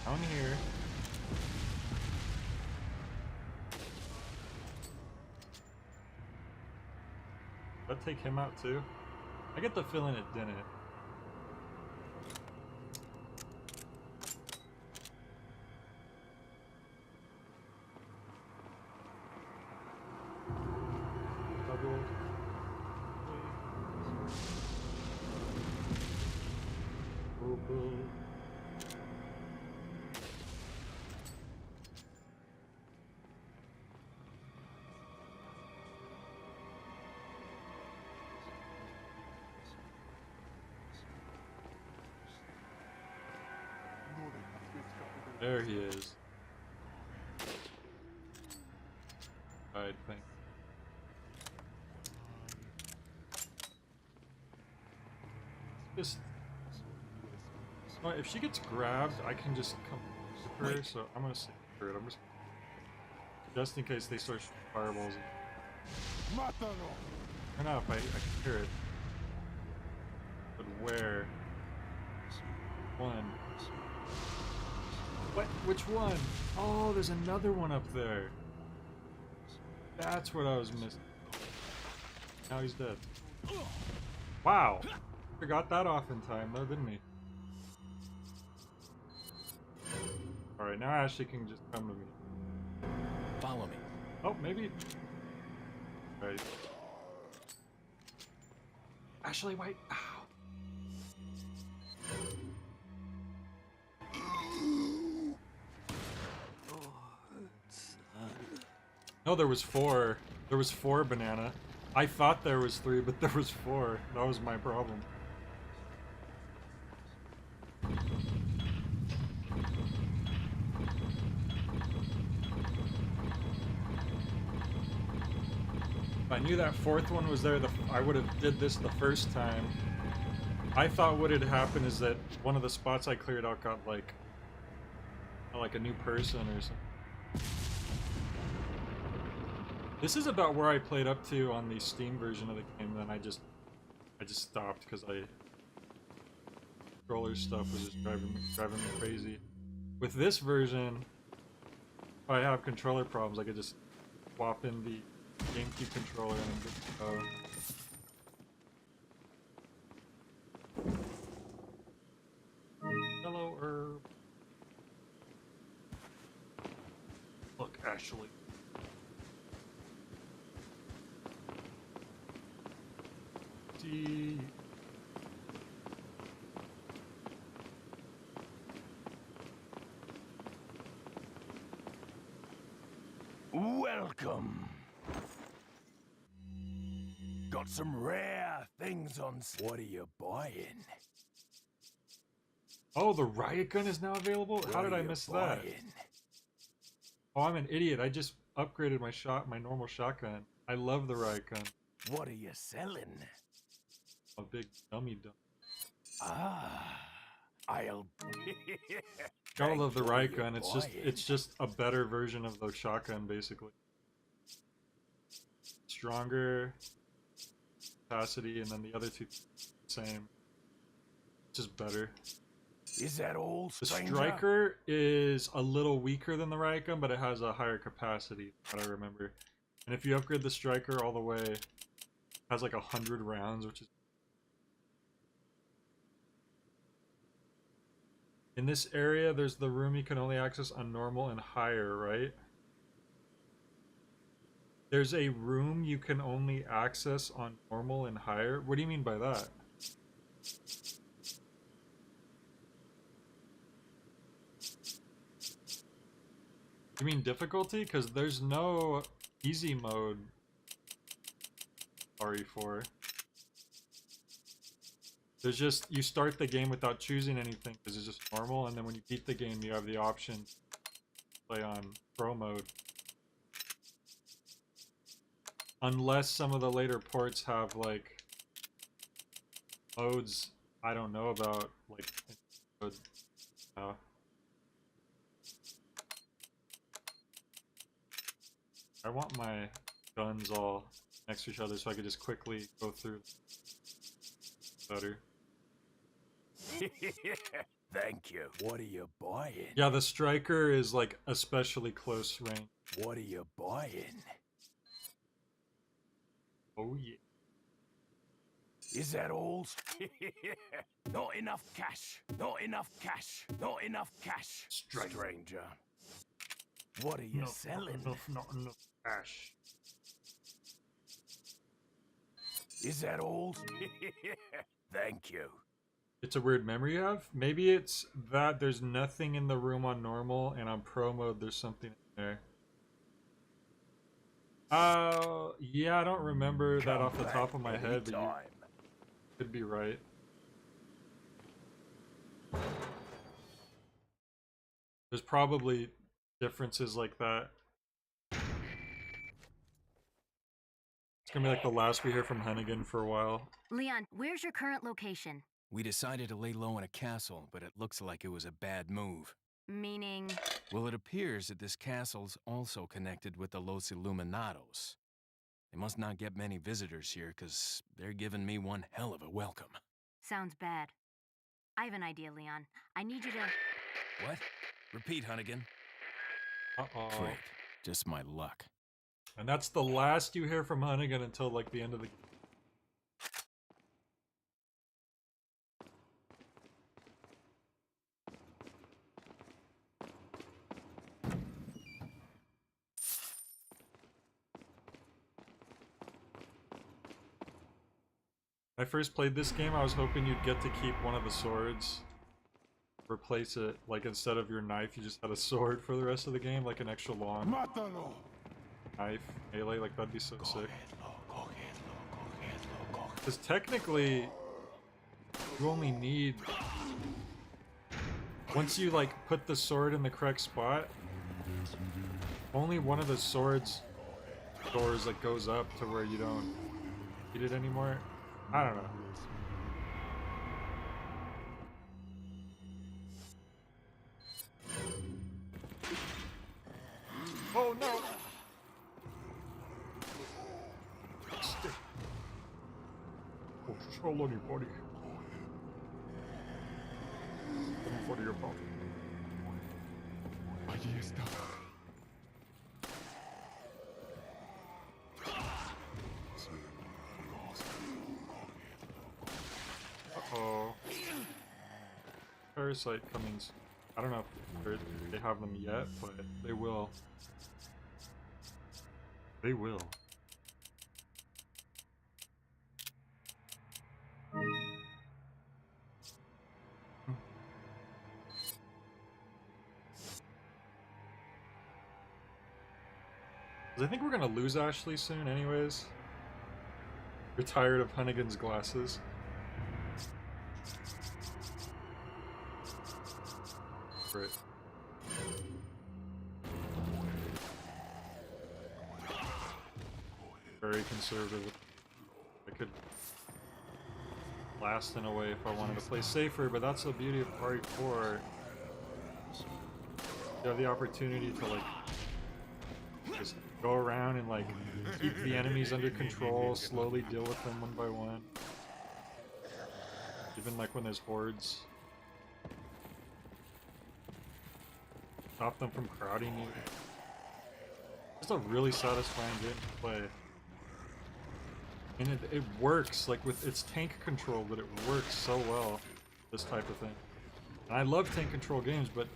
Down here. Did that take him out too? I get the feeling it didn't. There he is. Alright, thanks. Just... Well, if she gets grabbed, I can just come with her, so I'm gonna save her. I'm just in case they start shooting fireballs. Or not, if I can hear it. But where? One. What? Which one? Oh, there's another one up there. That's what I was missing. Now he's dead. Wow! Forgot that off in time though, didn't he? Alright, now Ashley can just come to me. Follow me. Oh, maybe. Right. Ashley, wait. Ow. No, there was 4. There was 4, Banana. I thought there was 3, but there was 4. That was my problem. If I knew that 4th one was there, I would have did this the first time. I thought what had happened is that one of the spots I cleared out got like a new person or something. This is about where I played up to on the Steam version of the game, then I just stopped because controller stuff was just driving me crazy. With this version, if I have controller problems, I could just swap in the GameCube controller and I'm good to go. Hello, Herb. Look, Ashley. Welcome. Got some rare things on. What are you buying? Oh, the riot gun is now available? How did I miss that? Oh, I'm an idiot. I just upgraded my normal shotgun. I love the riot gun. What are you selling? A big dummy dump. Ah, I'll. Gotta love the riot gun. It's just a better version of the shotgun, basically. Stronger capacity, and then the other two same. Just better. Is that all, stranger? The striker is a little weaker than the riot gun, but it has a higher capacity, that I remember. And if you upgrade the striker all the way, it has like 100 rounds, which is In this area, there's the room you can only access on normal and higher, right? There's a room you can only access on normal and higher? What do you mean by that? You mean difficulty? Because there's no easy mode RE4. There's just, you start the game without choosing anything because it's just normal, and then when you beat the game you have the option to play on pro mode. Unless some of the later ports have like modes I don't know about, like I want my guns all next to each other so I could just quickly go through better. Thank you. What are you buying? Yeah, the striker is like especially close range. What are you buying? Oh yeah. Is that all? Not enough cash. Not enough cash. Not enough cash. Stranger. What are you selling? Not enough cash. Is that all? Thank you. It's a weird memory you have? Maybe it's that there's nothing in the room on normal, and on pro mode there's something in there. Yeah, I don't remember that off the top of my head, but you could be right. There's probably differences like that. It's gonna be like the last we hear from Hennigan for a while. Leon, where's your current location? We decided to lay low in a castle, but it looks like it was a bad move. Meaning? Well, it appears that this castle's also connected with the Los Illuminados. They must not get many visitors here, because they're giving me one hell of a welcome. Sounds bad. I have an idea, Leon. I need you to... What? Repeat, Hunnigan. Uh-oh. Great. Just my luck. And that's the last you hear from Hunnigan until like the end of the game. When I first played this game, I was hoping you'd get to keep one of the swords. Replace it, like instead of your knife, you just had a sword for the rest of the game, like an extra long knife, melee, like that'd be so sick. Because technically, you only need... Once you like put the sword in the correct spot, only one of the swords doors like goes up to where you don't need it anymore. I don't know. Oh no! Stay. Oh, show anybody. What are your problem? Allí está. Uh-oh. Parasite comings. I don't know if they have them yet, but they will. They will. I think we're gonna lose Ashley soon anyways. We're tired of Hunnigan's glasses. Right. Very conservative. I could last in a way if I wanted to play safer, but that's the beauty of RE4. You have the opportunity to like just go around and like keep the enemies under control, slowly deal with them one by one. Even like when there's hordes. Stop them from crowding you. It's a really satisfying game to play. And it works, like with its tank control, but it works so well, this type of thing. And I love tank control games, but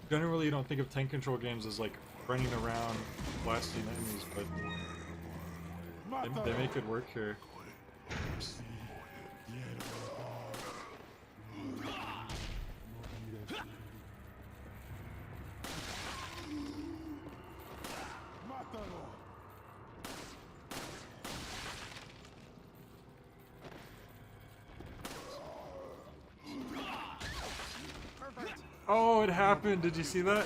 generally you don't think of tank control games as like running around blasting enemies, but they make it work here. Oh, it happened! Did you see that?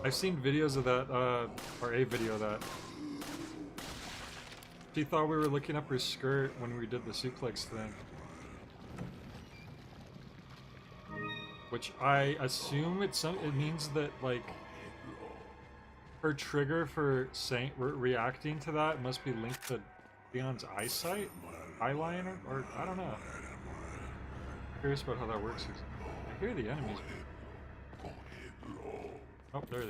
I've seen videos of that, or a video of that. She thought we were looking up her skirt when we did the suplex thing. Which I assume it means that, like, her trigger for saying, reacting to that must be linked to Leon's eyesight? Eyeline, or I don't know. Curious about how that works. I hear the enemies. Oh, there.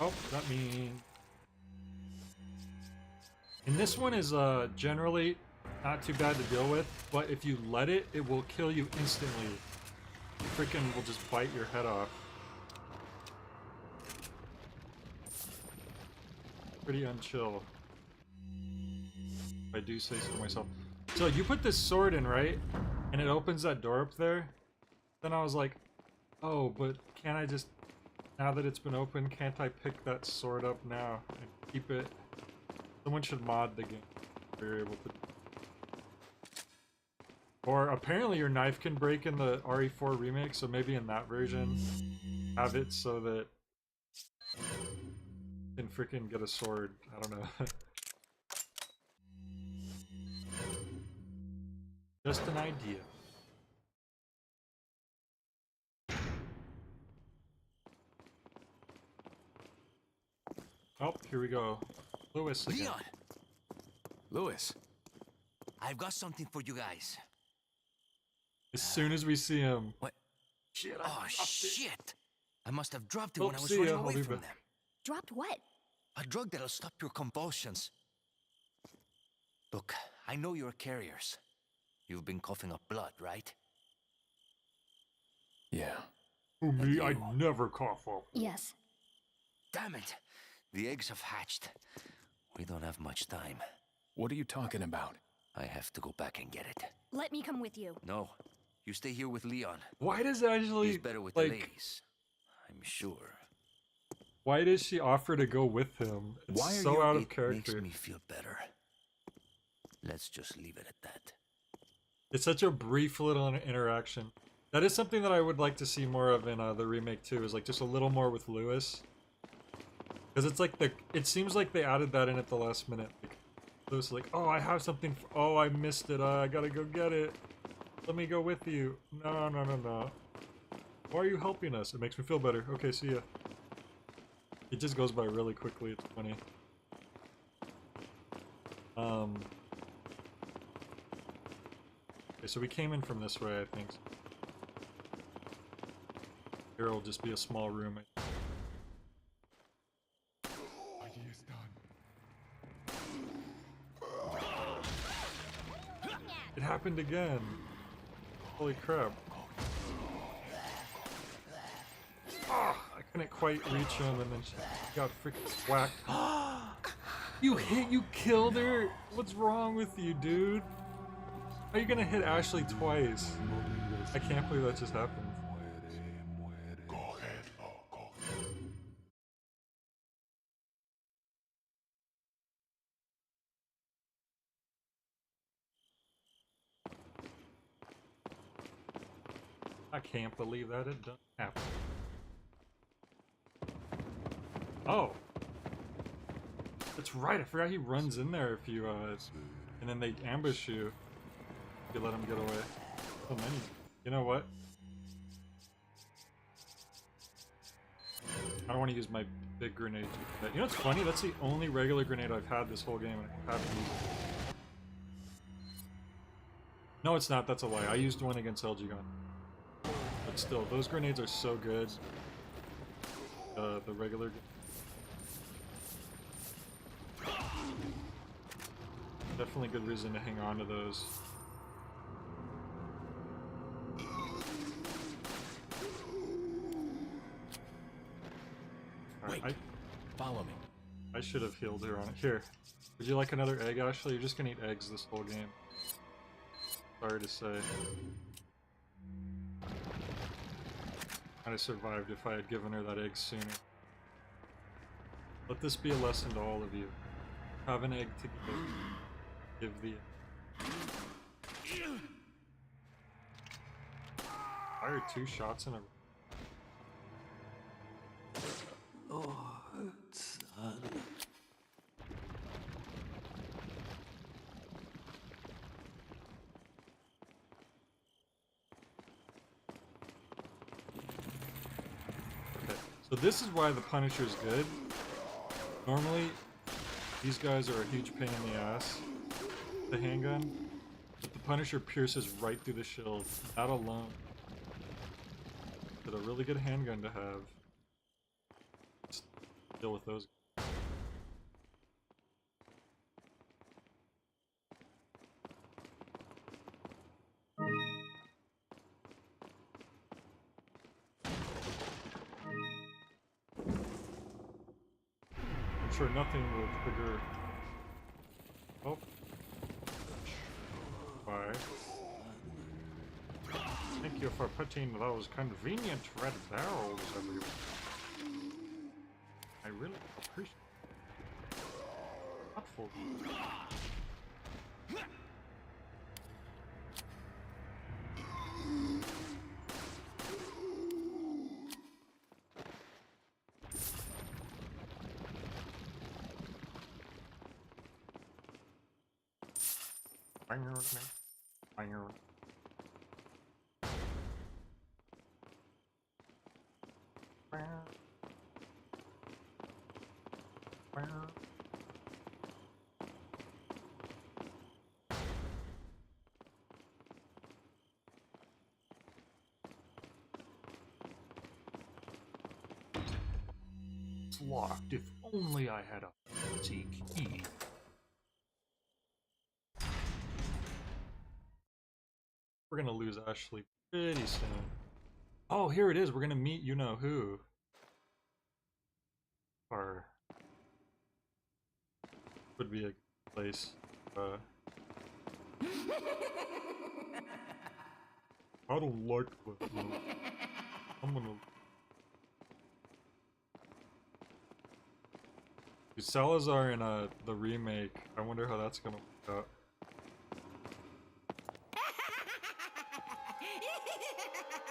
Oh, that means. And this one is generally not too bad to deal with, but if you let it, it will kill you instantly. Freaking will just bite your head off. Pretty unchill, if I do say so myself. So you put this sword in, right? And it opens that door up there. Then I was like, oh, but can't I just, now that it's been opened, can't I pick that sword up now and keep it? Someone should mod the game if you're able to. Or apparently your knife can break in the RE4 remake, so maybe in that version, have it so that you can freaking get a sword. I don't know. Just an idea. Oh, here we go. Lewis again. Leon! Lewis. I've got something for you guys. As soon as we see him. What? Shit, Oh, shit! I must have dropped it Oh, when I was see running ya. I'll away be from back. them. Dropped what? A drug that'll stop your convulsions. Look, I know you're carriers. You've been coughing up blood, right? Yeah. For me, you. I'd never cough up. Yes. Damn it! The eggs have hatched. We don't have much time. What are you talking about? I have to go back and get it. Let me come with you. No, you stay here with Leon. Why does Ashley, He's better with like, the ladies. I'm sure. why does she offer to go with him? It's Why are so you- out of It character. makes me feel better. Let's just leave it at that. It's such a brief little interaction. That is something that I would like to see more of in the remake too, is like just a little more with Lewis. Because it's like it seems like they added that in at the last minute. Like, Lewis is like, oh, I have something, oh, I missed it, I gotta go get it. Let me go with you. No. Why are you helping us? It makes me feel better. Okay, see ya. It just goes by really quickly, it's funny. Okay, so we came in from this way, I think. Here will just be a small room. It happened again. Holy crap. Oh, I couldn't quite reach him and then she got freaking whacked. You killed her? What's wrong with you, dude? How are you gonna hit Ashley twice? I can't believe that just happened. I can't believe that it done happen. Oh. That's right, I forgot he runs in there if you, and then they ambush you. If you let him get away. So many. You know what? I don't want to use my big grenade to do that. You know what's funny? That's the only regular grenade I've had this whole game, and I haven't used it. No, it's not. That's a lie. I used one against LG Gun. But still, those grenades are so good. The regular. Definitely good reason to hang on to those. Wait, follow me. I should have healed her on it. Here. Would you like another egg, Ashley? You're just gonna eat eggs this whole game. Sorry to say. I'd have survived if I had given her that egg sooner. Let this be a lesson to all of you. Have an egg to give. Give the egg. Fired 2 shots in a row. Oh, son. Okay, so this is why the Punisher's good. Normally, these guys are a huge pain in the ass. The handgun, but the Punisher pierces right through the shield. That alone. It's a really good handgun to have. Just deal with those. I'm sure nothing will trigger. Oh. Bye. Thank you for putting those convenient red barrels everywhere. I really appreciate it. Thoughtful. It's locked. If only I had a fancy key. We're gonna lose Ashley pretty soon. Oh, here it is. We're gonna meet you know who. Or would be a good place. I don't like that. No. I'm gonna. Salazar in the remake. I wonder how that's gonna work out.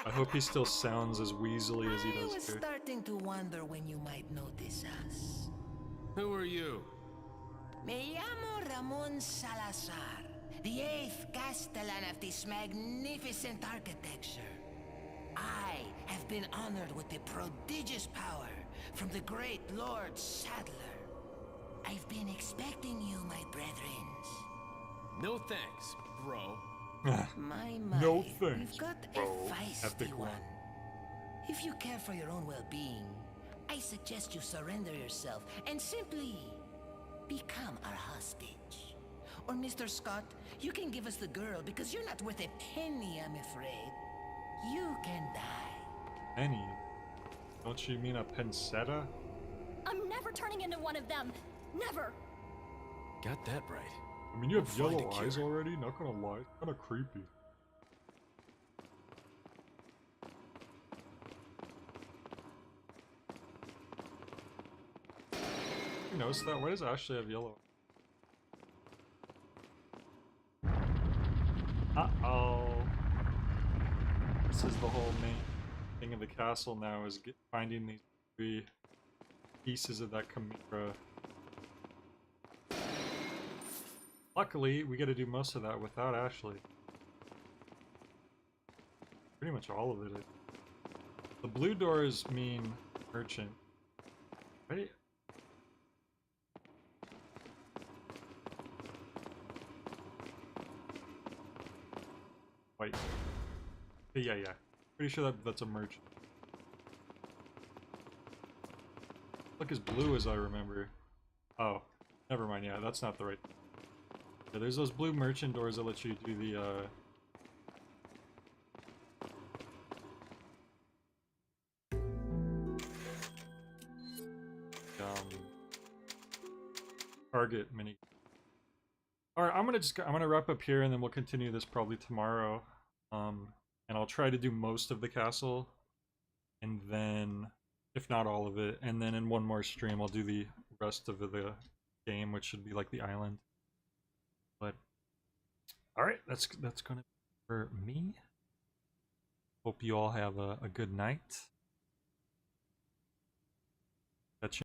I hope he still sounds as weaselly as he does I was here. starting to wonder when you might notice us. Who are you? Me llamo Ramon Salazar, the 8th Castellan of this magnificent architecture. I have been honored with the prodigious power from the great Lord Sadler. I've been expecting you, my brethrens. No thanks, bro. My, No we've thanks, got bro. a feisty Epic one. one. If you care for your own well-being, I suggest you surrender yourself and simply become our hostage. Or Mr. Scott, you can give us the girl because you're not worth a penny, I'm afraid. You can die. Penny? Don't you mean a pencetta? I'm never turning into one of them. Never. Got that right. I mean, you have Find a yellow eyes cure. already? Not gonna lie. It's kinda creepy. You notice that? Why does Ashley have yellow? Uh-oh. This is the whole main thing of the castle now, is finding these 3 pieces of that chimera. Luckily, we get to do most of that without Ashley. Pretty much all of it. The blue doors mean merchant. Right? Wait. Yeah. Pretty sure that's a merchant. Look as blue as I remember. Oh, never mind. Yeah, that's not the right. Yeah, there's those blue merchant doors that let you do the target mini. All right, I'm gonna wrap up here, and then we'll continue this probably tomorrow. And I'll try to do most of the castle, and then, if not all of it, and then in one more stream I'll do the rest of the game, which should be like the island. But all right, that's gonna be for me. Hope you all have a good night.